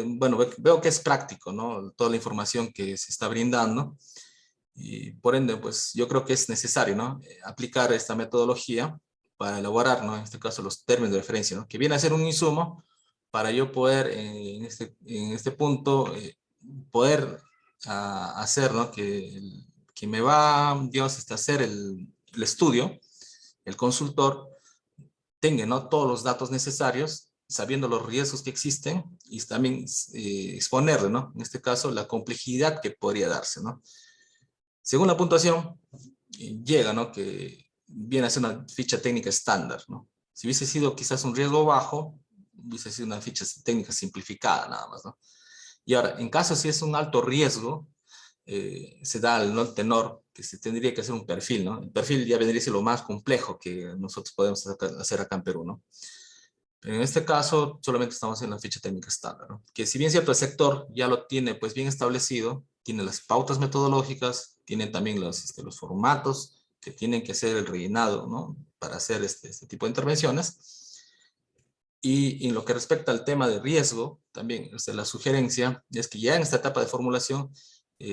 bueno, veo que es práctico, ¿no?, toda la información que se está brindando, y por ende, pues yo creo que es necesario, ¿no?, aplicar esta metodología para elaborar, ¿no?, en este caso los términos de referencia, ¿no?, que viene a ser un insumo para yo poder, en este punto, poder hacer, ¿no?, que me va, Dios, a hacer el estudio, el consultor, tenga, ¿no?, todos los datos necesarios, sabiendo los riesgos que existen y también exponerle, ¿no?, en este caso, la complejidad que podría darse, ¿no? Según la puntuación, llega, ¿no?, que viene a ser una ficha técnica estándar, ¿no? Si hubiese sido quizás un riesgo bajo, hubiese sido una ficha técnica simplificada nada más, ¿no? Y ahora, en caso si es un alto riesgo, se da el tenor que se tendría que hacer un perfil, ¿no? El perfil ya vendría a ser lo más complejo que nosotros podemos hacer acá en Perú, ¿no? Pero en este caso, solamente estamos en la ficha técnica estándar, ¿no?, que si bien cierto, el sector ya lo tiene pues bien establecido, tiene las pautas metodológicas, tiene también los formatos que tienen que hacer el rellenado, ¿no?, para hacer este tipo de intervenciones. Y en lo que respecta al tema de riesgo, también la sugerencia es que ya en esta etapa de formulación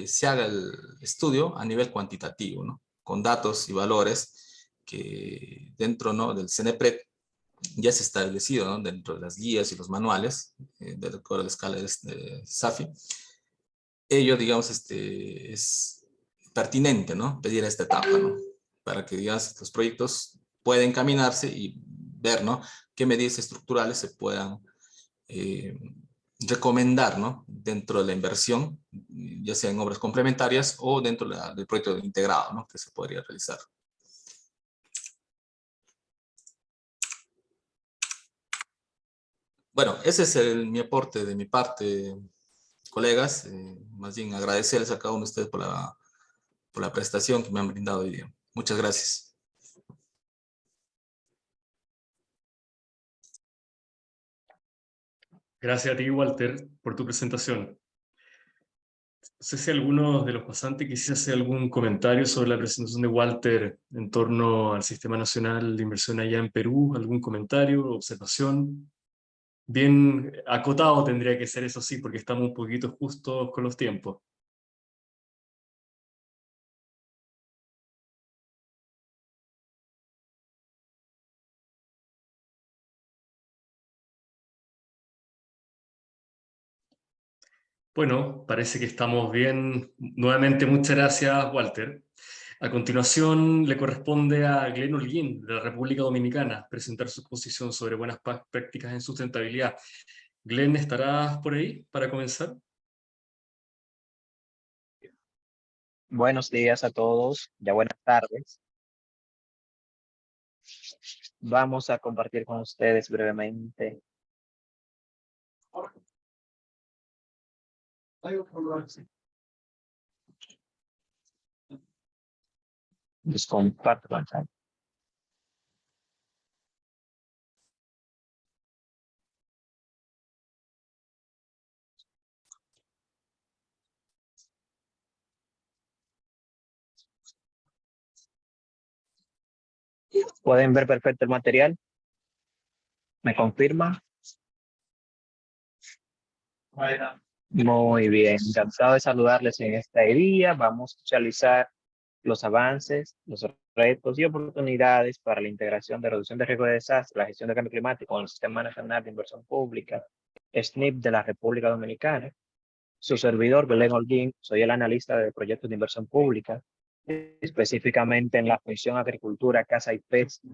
se haga el estudio a nivel cuantitativo, ¿no?, con datos y valores que dentro, ¿no?, del CENEPRED ya se ha establecido, ¿no?, dentro de las guías y los manuales de acuerdo a la escala de SAFI. Ello, digamos, es pertinente, ¿no?, pedir a esta etapa, ¿no?, para que, digamos, los proyectos puedan encaminarse y ver, ¿no?, qué medidas estructurales se puedan recomendar, ¿no?, dentro de la inversión, ya sea en obras complementarias o dentro del proyecto integrado, ¿no?, que se podría realizar. Bueno, ese es mi aporte de mi parte, colegas. Más bien agradecerles a cada uno de ustedes por la prestación que me han brindado hoy día. Muchas gracias. Gracias a ti, Walter, por tu presentación. No sé si alguno de los pasantes quisiera hacer algún comentario sobre la presentación de Walter en torno al Sistema Nacional de Inversión allá en Perú. ¿Algún comentario, observación? Bien acotado tendría que ser, eso sí, porque estamos un poquito justos con los tiempos. Bueno, parece que estamos bien. Nuevamente, muchas gracias, Walter. A continuación, le corresponde a Glenn Holguín, de la República Dominicana, presentar su exposición sobre buenas prácticas en sustentabilidad. Glenn, ¿estarás por ahí para comenzar? Buenos días a todos, ya buenas tardes. Vamos a compartir con ustedes brevemente les comparto pantalla. ¿Pueden ver perfecto el material? ¿Me confirma? Muy bien, encantado de saludarles en este día. Vamos a realizar los avances, los retos y oportunidades para la integración de reducción de riesgo de desastre, la gestión del cambio climático con el Sistema Nacional de Inversión Pública, SNIP de la República Dominicana. Su servidor, Belén Holguín, soy el analista de proyectos de inversión pública, específicamente en la función agricultura, caza y pesca.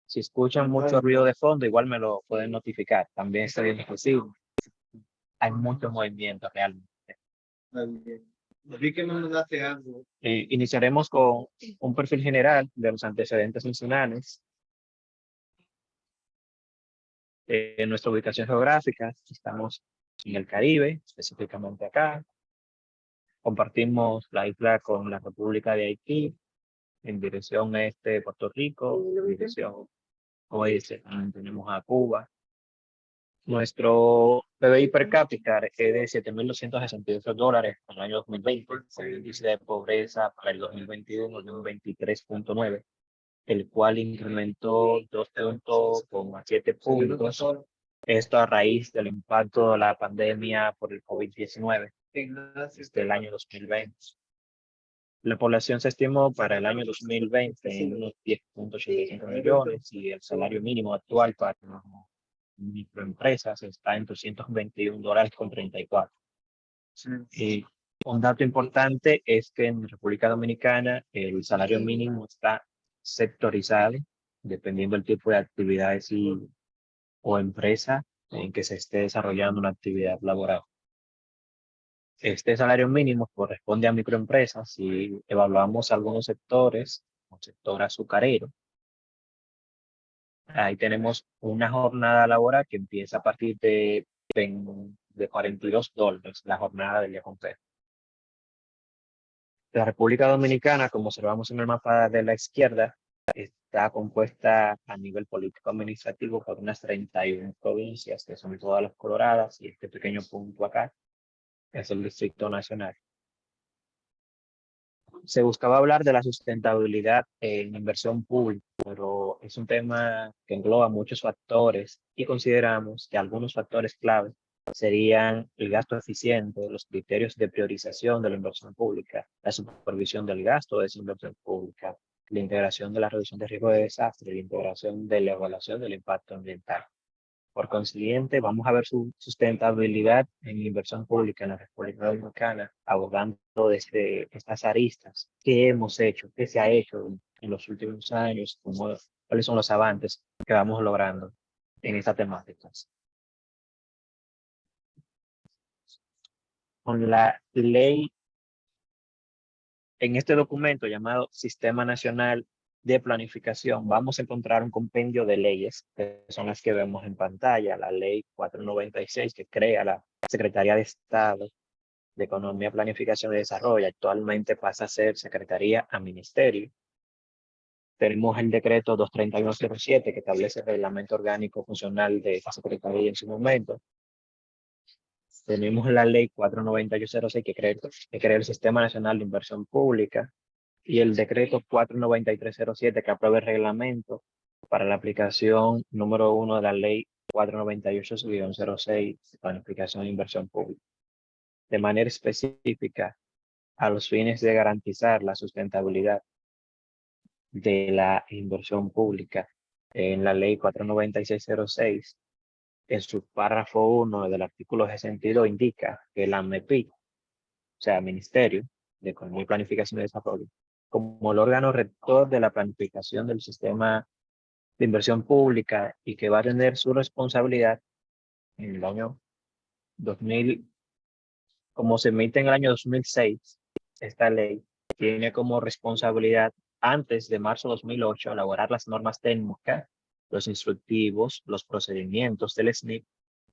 Si escuchan mucho ruido de fondo, igual me lo pueden notificar. También está bien posible. Hay mucho movimiento realmente. Vi que no nos hace algo. Iniciaremos con un perfil general de los antecedentes nacionales. En nuestra ubicación geográfica, estamos en el Caribe, específicamente acá. Compartimos la isla con la República de Haití, en dirección este de Puerto Rico, en dirección oeste también tenemos a Cuba. Nuestro PBI per cápita es de $7.268 en el año 2020, el índice de pobreza para el 2021 de un 23.9, el cual incrementó 2.7 puntos. Esto a raíz del impacto de la pandemia por el COVID-19 desde el año 2020. La población se estimó para el año 2020 en unos 10.85 millones y el salario mínimo actual para microempresas está en $221.34. Y un dato importante es que en República Dominicana el salario mínimo está sectorizado dependiendo del tipo de actividades o empresa en que se esté desarrollando una actividad laboral. Este salario mínimo corresponde a microempresas. Si evaluamos algunos sectores, como el sector azucarero, ahí tenemos una jornada laboral que empieza a partir de $42, la jornada del día completo. La República Dominicana, como observamos en el mapa de la izquierda, está compuesta a nivel político-administrativo por unas 31 provincias, que son todas las coloradas, y este pequeño punto acá es el Distrito Nacional. Se buscaba hablar de la sustentabilidad en inversión pública, pero es un tema que engloba muchos factores y consideramos que algunos factores clave serían el gasto eficiente, los criterios de priorización de la inversión pública, la supervisión del gasto de esa inversión pública, la integración de la reducción de riesgo de desastre, la integración de la evaluación del impacto ambiental. Por consiguiente, vamos a ver su sustentabilidad en inversión pública en la República Dominicana, abordando desde estas aristas. ¿Qué hemos hecho? ¿Qué se ha hecho en los últimos años? ¿Cuáles son los avances que vamos logrando en esta temática? Con la ley, en este documento llamado Sistema Nacional de Planificación, vamos a encontrar un compendio de leyes, que son las que vemos en pantalla. La ley 496, que crea la Secretaría de Estado de Economía, Planificación y Desarrollo, actualmente pasa a ser Secretaría a Ministerio. Tenemos el decreto 23107, que establece el reglamento orgánico funcional de esta Secretaría en su momento. Tenemos la ley 49806, que crea el Sistema Nacional de Inversión Pública, y el decreto 49307, que aprueba el reglamento para la aplicación número 1 de la ley 498-06 de planificación de inversión pública. De manera específica, a los fines de garantizar la sustentabilidad de la inversión pública, en la ley 49606, en su párrafo 1 del artículo 62 indica que la MEPI, o sea, Ministerio de Economía y Planificación y Desarrollo, como el órgano rector de la planificación del sistema de inversión pública y que va a tener su responsabilidad en el año 2000, como se emite en el año 2006, esta ley tiene como responsabilidad antes de marzo de 2008 elaborar las normas técnicas, los instructivos, los procedimientos del SNIP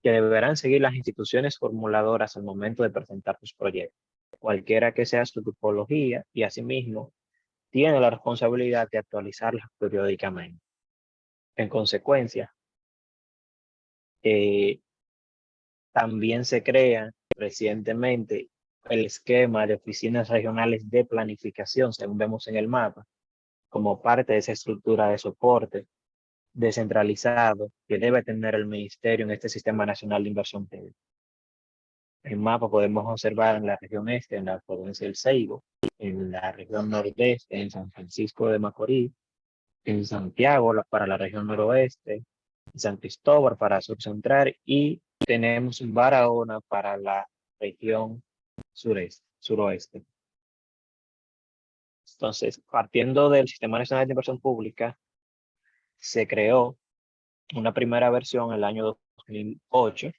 que deberán seguir las instituciones formuladoras al momento de presentar sus proyectos, cualquiera que sea su tipología, y asimismo tiene la responsabilidad de actualizarlas periódicamente. En consecuencia, también se crea recientemente el esquema de oficinas regionales de planificación, según vemos en el mapa, como parte de esa estructura de soporte descentralizado que debe tener el Ministerio en este Sistema Nacional de Inversión Pública. el mapa podemos observar en la región este, en la provincia del Seibo, en la región nordeste, en San Francisco de Macorís, en Santiago para la región noroeste, en San Cristóbal para sur central y tenemos Barahona para la región suroeste. Entonces, partiendo del Sistema Nacional de Inversión Pública, se creó una primera versión en el año 2008,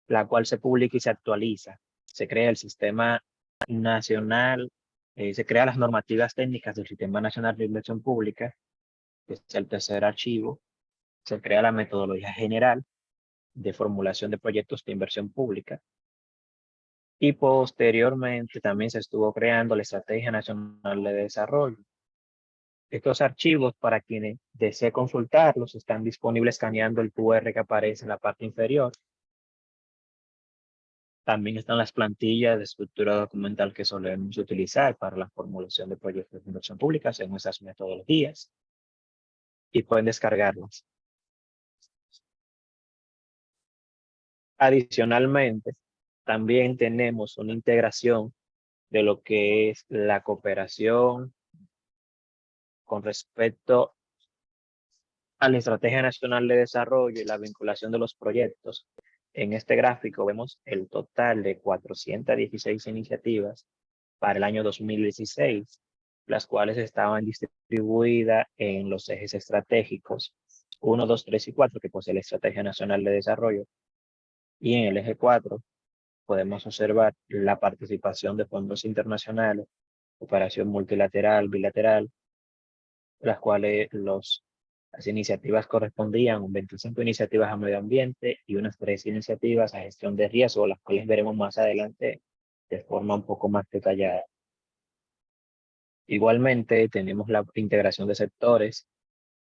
la cual se publica y se actualiza. Se crea el Sistema Nacional, se crean las normativas técnicas del Sistema Nacional de Inversión Pública, que es el tercer archivo. Se crea la metodología general de formulación de proyectos de inversión pública. Y posteriormente también se estuvo creando la Estrategia Nacional de Desarrollo. Estos archivos, para quienes deseen consultarlos, están disponibles escaneando el QR que aparece en la parte inferior. También están las plantillas de estructura documental que solemos utilizar para la formulación de proyectos de inversión pública según esas metodologías. Y pueden descargarlas. Adicionalmente, también tenemos una integración de lo que es la cooperación con respecto a la Estrategia Nacional de Desarrollo y la vinculación de los proyectos. En este gráfico vemos el total de 416 iniciativas para el año 2016, las cuales estaban distribuidas en los ejes estratégicos 1, 2, 3 y 4, que posee la Estrategia Nacional de Desarrollo. Y en el eje 4 podemos observar la participación de fondos internacionales, cooperación multilateral, bilateral, las cuales las iniciativas correspondían, 25 iniciativas a medio ambiente y unas 3 iniciativas a gestión de riesgo, las cuales veremos más adelante de forma un poco más detallada. Igualmente tenemos la integración de sectores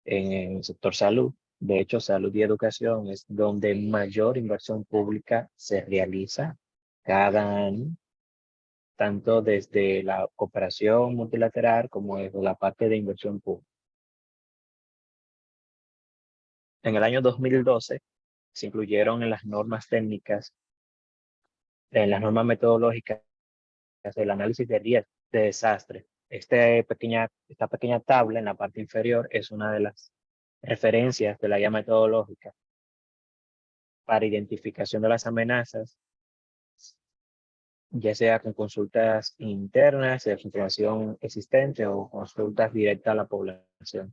en el sector salud. De hecho, salud y educación es donde mayor inversión pública se realiza cada año, tanto desde la cooperación multilateral como desde la parte de inversión pública. En el año 2012 se incluyeron en las normas técnicas, en las normas metodológicas del análisis de riesgo de desastre. Esta pequeña tabla en la parte inferior es una de las referencias de la guía metodológica para identificación de las amenazas, ya sea con consultas internas de información existente o consultas directas a la población.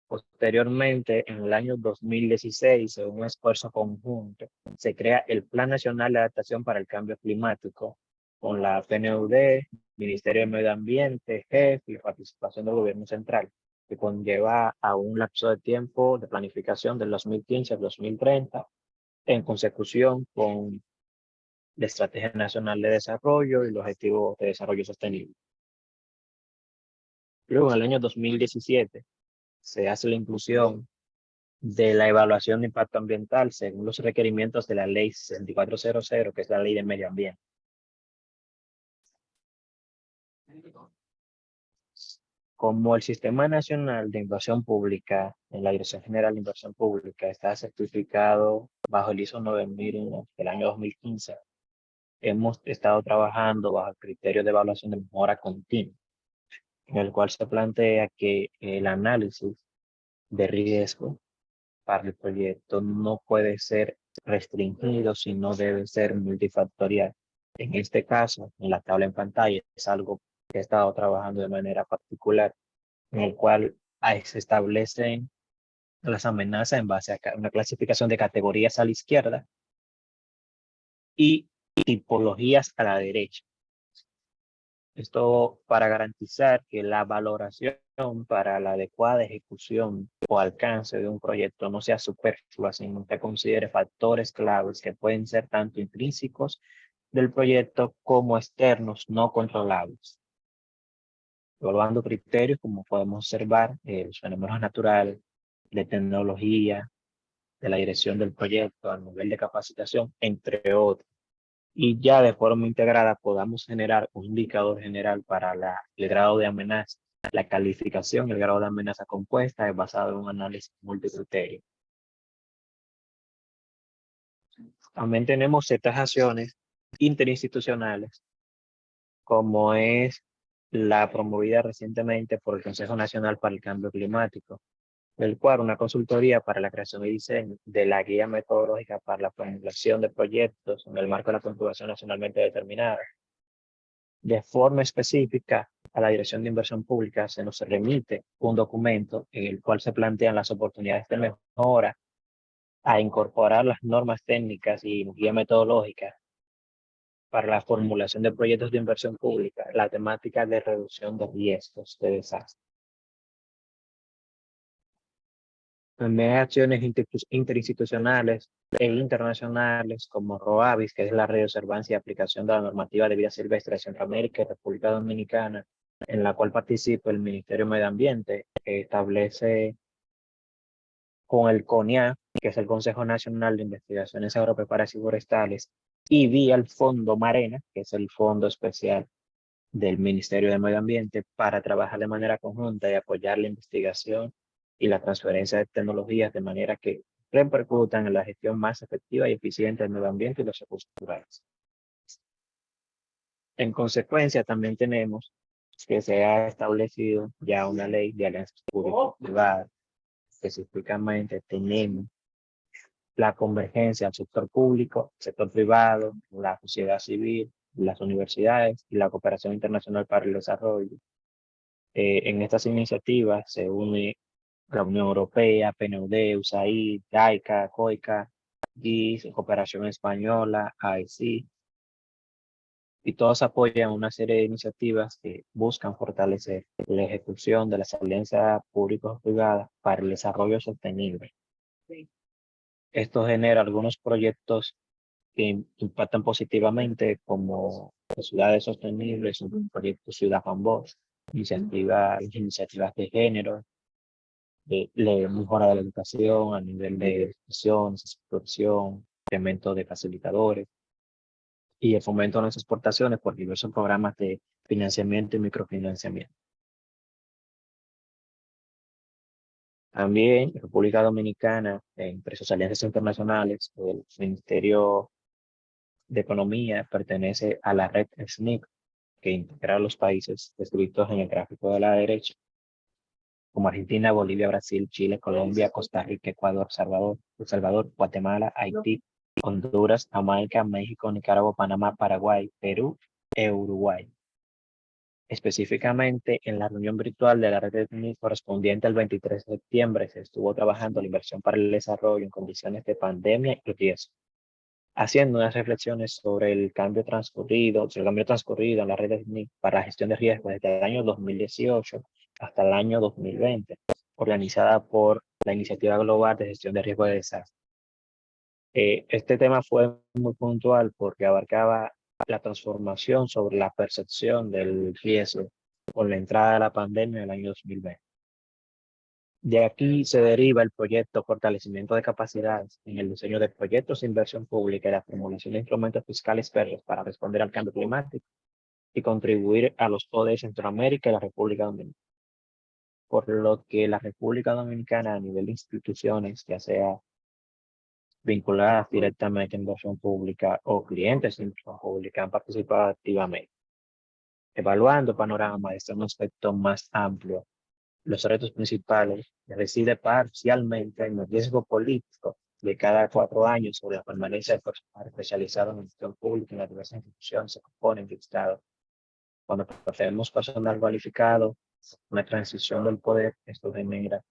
Posteriormente, en el año 2016, en un esfuerzo conjunto, se crea el Plan Nacional de Adaptación para el Cambio Climático, con la PNUD, Ministerio de Medio Ambiente, GEF y participación del Gobierno Central, que conlleva a un lapso de tiempo de planificación del 2015 al 2030, en consecución con la Estrategia Nacional de Desarrollo y los Objetivos de Desarrollo Sostenible. Luego, en el año 2017, se hace la inclusión de la evaluación de impacto ambiental según los requerimientos de la Ley 6400, que es la Ley de Medio Ambiente. Como el Sistema Nacional de Inversión Pública en la Dirección General de Inversión Pública está certificado bajo el ISO 9001 del año 2015, hemos estado trabajando bajo el criterio de evaluación de mejora continua, en el cual se plantea que el análisis de riesgo para el proyecto no puede ser restringido, sino debe ser multifactorial. En este caso, en la tabla en pantalla, es algo que he estado trabajando de manera particular, en el cual se establecen las amenazas en base a una clasificación de categorías a la izquierda y tipologías a la derecha. Esto para garantizar que la valoración para la adecuada ejecución o alcance de un proyecto no sea superflua, sino que considere factores claves que pueden ser tanto intrínsecos del proyecto como externos no controlables. Evaluando criterios como podemos observar, los fenómenos naturales, de tecnología, de la dirección del proyecto, al nivel de capacitación, entre otros. Y ya de forma integrada podamos generar un indicador general para el grado de amenaza. La calificación, el grado de amenaza compuesta es basado en un análisis multicriterio. También tenemos ciertas acciones interinstitucionales, como es la promovida recientemente por el Consejo Nacional para el Cambio Climático, el cual una consultoría para la creación y diseño de la guía metodológica para la formulación de proyectos en el marco de la contribución nacionalmente determinada. De forma específica, a la Dirección de Inversión Pública se nos remite un documento en el cual se plantean las oportunidades de mejora a incorporar las normas técnicas y guía metodológica para la formulación de proyectos de inversión pública, la temática de reducción de riesgos de desastre. También hay acciones interinstitucionales e internacionales como ROAVIS, que es la Red de Observancia y Aplicación de la Normativa de Vida Silvestre de Centroamérica y República Dominicana, en la cual participa el Ministerio de Medio Ambiente, que establece con el CONIA, que es el Consejo Nacional de Investigaciones Agropecuarias y Forestales, y vía el Fondo Marena, que es el Fondo Especial del Ministerio de Medio Ambiente, para trabajar de manera conjunta y apoyar la investigación y la transferencia de tecnologías de manera que repercutan en la gestión más efectiva y eficiente del medio ambiente y los recursos naturales. En consecuencia, también tenemos que se ha establecido ya una ley de alianzas público-privadas. Específicamente tenemos la convergencia al sector público, sector privado, la sociedad civil, las universidades y la cooperación internacional para el desarrollo. En estas iniciativas se une la Unión Europea, PNUD, USAID, JICA, COICA, GIS, Cooperación Española, AECI, y todos apoyan una serie de iniciativas que buscan fortalecer la ejecución de las alianzas público-privadas para el desarrollo sostenible. Esto genera algunos proyectos que impactan positivamente, como ciudades sostenibles, un proyecto Ciudad Juan Bosch, iniciativas de género, de mejora de la educación a nivel de educación, exploración, incremento de facilitadores y el fomento de las exportaciones por diversos programas de financiamiento y microfinanciamiento. También República Dominicana, entre sus alianzas internacionales, el Ministerio de Economía pertenece a la red SNIC, que integra a los países descritos en el gráfico de la derecha, como Argentina, Bolivia, Brasil, Chile, Colombia, Costa Rica, Ecuador, El Salvador, Guatemala, Haití, Honduras, Jamaica, México, Nicaragua, Panamá, Paraguay, Perú e Uruguay. Específicamente, en la reunión virtual de la red de SNIC correspondiente al 23 de septiembre, se estuvo trabajando la inversión para el desarrollo en condiciones de pandemia y riesgo, haciendo unas reflexiones sobre el cambio transcurrido en la red de SNIC para la gestión de riesgos desde el año 2018 hasta el año 2020, organizada por la Iniciativa Global de Gestión de Riesgo de Desastre. Este tema fue muy puntual porque abarcaba la transformación sobre la percepción del riesgo con la entrada de la pandemia en el año 2020. De aquí se deriva el proyecto Fortalecimiento de Capacidades en el diseño de proyectos de inversión pública y la formulación de instrumentos fiscales verdes para responder al cambio climático y contribuir a los ODS de Centroamérica y la República Dominicana. Por lo que la República Dominicana, a nivel de instituciones, ya sea vinculadas directamente a inversión pública o clientes de inversión pública, han participado activamente. Evaluando el panorama desde un aspecto más amplio, los retos principales residen parcialmente en el riesgo político de cada 4 años sobre la permanencia de personal especializado en gestión pública en las diversas instituciones se componen de Estado. Cuando tenemos personal cualificado, una transición del poder, esto genera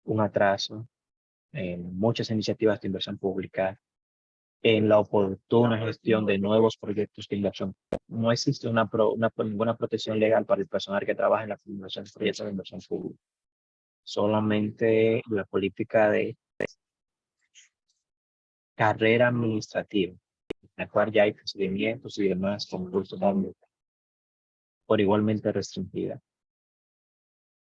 un atraso en muchas iniciativas de inversión pública, en la oportuna gestión de nuevos proyectos de inversión. No existe ninguna protección legal para el personal que trabaja en la formulación de proyectos de inversión pública. Solamente la política de carrera administrativa, en la cual ya hay procedimientos y demás concursos por igualmente restringida.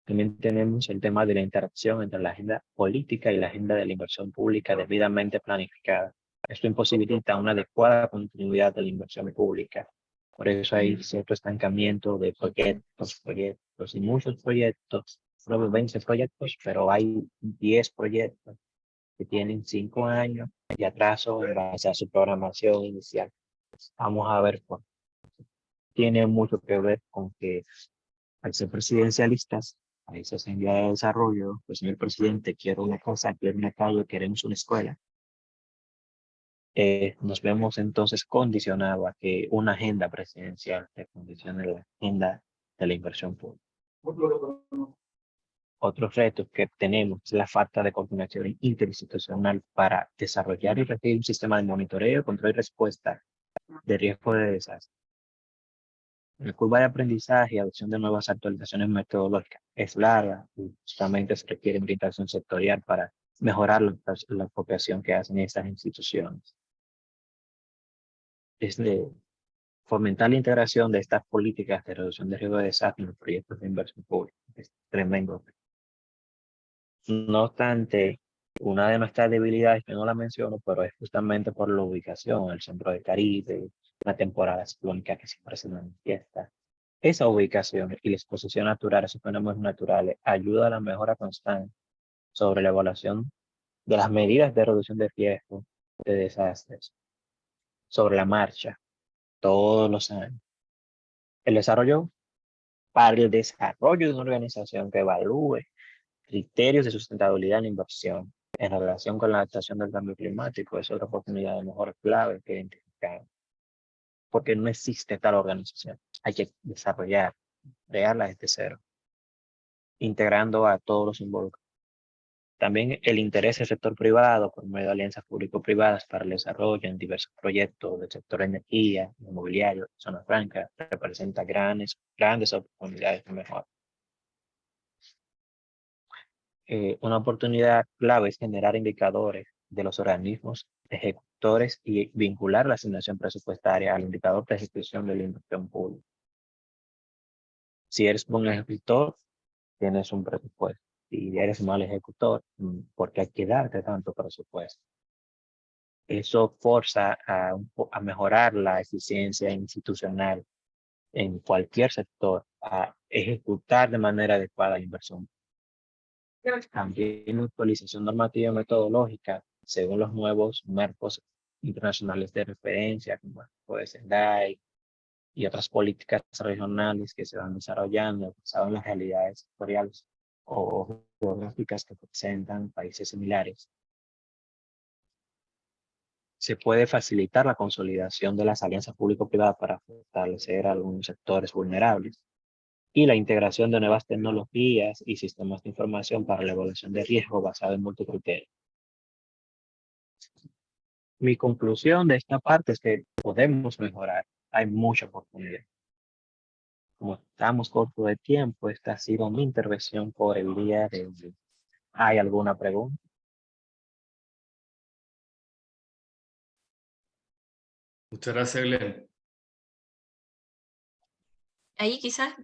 También tenemos el tema de la interacción entre la agenda política y la agenda de la inversión pública debidamente planificada. Esto imposibilita una adecuada continuidad de la inversión pública. Por eso hay cierto estancamiento de proyectos y muchos proyectos, solo 20 proyectos, pero hay 10 proyectos que tienen 5 años de atraso en base a su programación inicial. Vamos a ver, pues, tiene mucho que ver con que al ser presidencialistas, países en vía de desarrollo, pues señor presidente, quiero una casa, quiero una calle, queremos una escuela. Nos vemos entonces condicionados a que una agenda presidencial te condicione la agenda de la inversión pública. Otro reto que tenemos es la falta de coordinación interinstitucional para desarrollar y regir un sistema de monitoreo, control y respuesta de riesgo de desastre. La curva de aprendizaje y adopción de nuevas actualizaciones metodológicas es larga y justamente se requiere orientación sectorial para mejorar la cooperación que hacen estas instituciones. Es de fomentar la integración de estas políticas de reducción de riesgo de desastre en los proyectos de inversión pública. Es tremendo. No obstante, una de nuestras debilidades, que no la menciono, pero es justamente por la ubicación, el centro del Caribe, la temporada ciclónica que siempre se manifiesta. Esa ubicación y la exposición natural a esos fenómenos naturales ayuda a la mejora constante sobre la evaluación de las medidas de reducción de riesgo de desastres sobre la marcha todos los años. Para el desarrollo de una organización que evalúe criterios de sustentabilidad en la inversión en relación con la adaptación del cambio climático es otra oportunidad de mejora clave que identificar. Porque no existe tal organización. Hay que desarrollar, crearla desde cero, integrando a todos los involucrados. También el interés del sector privado por medio de alianzas público-privadas para el desarrollo en diversos proyectos del sector de energía, inmobiliario, zona franca, representa grandes oportunidades de mejora. Una oportunidad clave es generar indicadores de los organismos ejecutores y vincular la asignación presupuestaria al indicador de ejecución de la inversión pública. Si eres buen ejecutor, tienes un presupuesto. Si eres mal ejecutor, ¿por qué hay que darte tanto presupuesto? Eso forza a mejorar la eficiencia institucional en cualquier sector, a ejecutar de manera adecuada la inversión. También actualización normativa y metodológica según los nuevos marcos internacionales de referencia, como puede ser DAI y otras políticas regionales que se van desarrollando basadas en las realidades sectoriales o geográficas que presentan países similares. Se puede facilitar la consolidación de las alianzas público-privadas para fortalecer algunos sectores vulnerables y la integración de nuevas tecnologías y sistemas de información para la evaluación de riesgo basado en multicriterios. Mi conclusión de esta parte es que podemos mejorar. Hay mucha oportunidad. Como estamos cortos de tiempo, esta ha sido mi intervención por el día de hoy. ¿Hay alguna pregunta? Muchas gracias, Glenn. Ahí quizás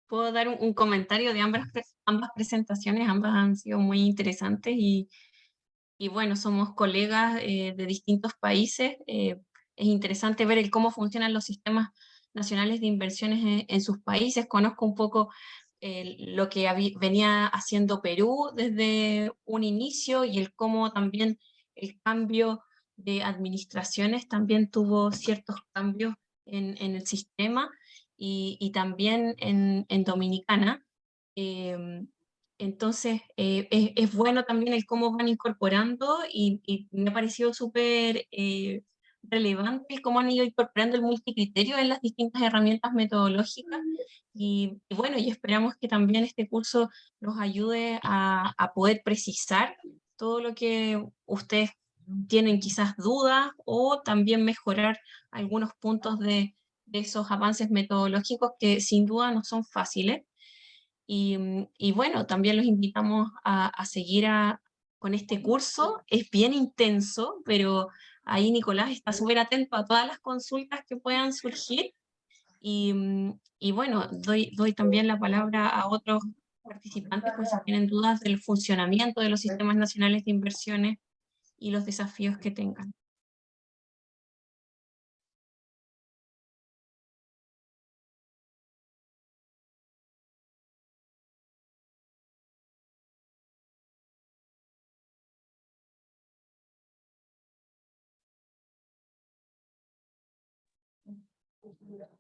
puedo dar un comentario de ambas presentaciones, ambas han sido muy interesantes y bueno, somos colegas de distintos países. Es interesante ver cómo funcionan los sistemas nacionales de inversiones en sus países. Conozco un poco lo que venía haciendo Perú desde un inicio y el cómo también el cambio de administraciones también tuvo ciertos cambios en el sistema y también en Dominicana. Entonces, es bueno también el cómo van incorporando y me ha parecido súper relevante el cómo han ido incorporando el multicriterio en las distintas herramientas metodológicas y bueno, y esperamos que también este curso nos ayude a poder precisar todo lo que ustedes tienen quizás dudas o también mejorar algunos puntos de esos avances metodológicos que sin duda no son fáciles. Y bueno, también los invitamos a seguir con este curso. Es bien intenso, pero ahí Nicolás está súper atento a todas las consultas que puedan surgir. Y bueno, doy también la palabra a otros participantes, pues si tienen dudas del funcionamiento de los sistemas nacionales de inversiones y los desafíos que tengan.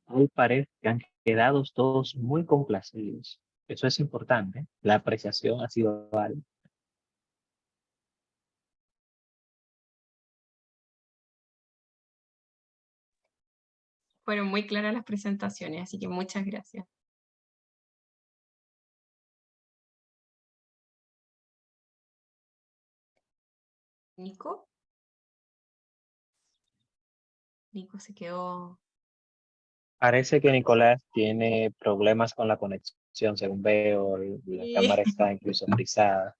Hoy parece que han quedado todos muy complacidos. Eso es importante. La apreciación ha sido válida. Fueron muy claras las presentaciones, así que muchas gracias. ¿Nico? Nico se quedó. Parece que Nicolás tiene problemas con la conexión, según veo, la cámara está incluso frisada.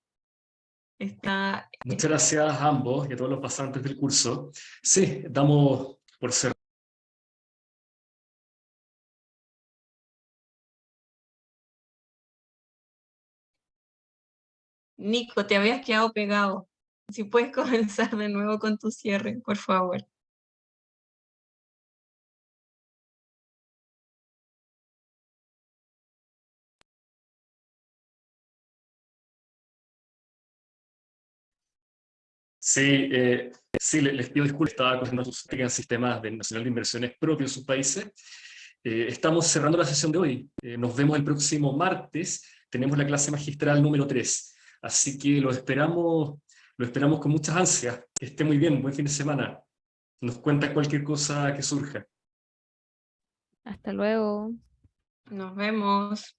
Está. Muchas gracias a ambos y a todos los pasantes del curso. Sí, damos por cerrado. Nico, te habías quedado pegado. Si puedes comenzar de nuevo con tu cierre, por favor. Sí, sí, les pido disculpas, estaba cogiendo sus sistemas nacional de inversiones propios en sus países. Estamos cerrando la sesión de hoy. Nos vemos el próximo martes. Tenemos la clase magistral número 3. Así que lo esperamos con muchas ansias. Que esté muy bien, buen fin de semana. Nos cuenta cualquier cosa que surja. Hasta luego. Nos vemos.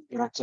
Gracias.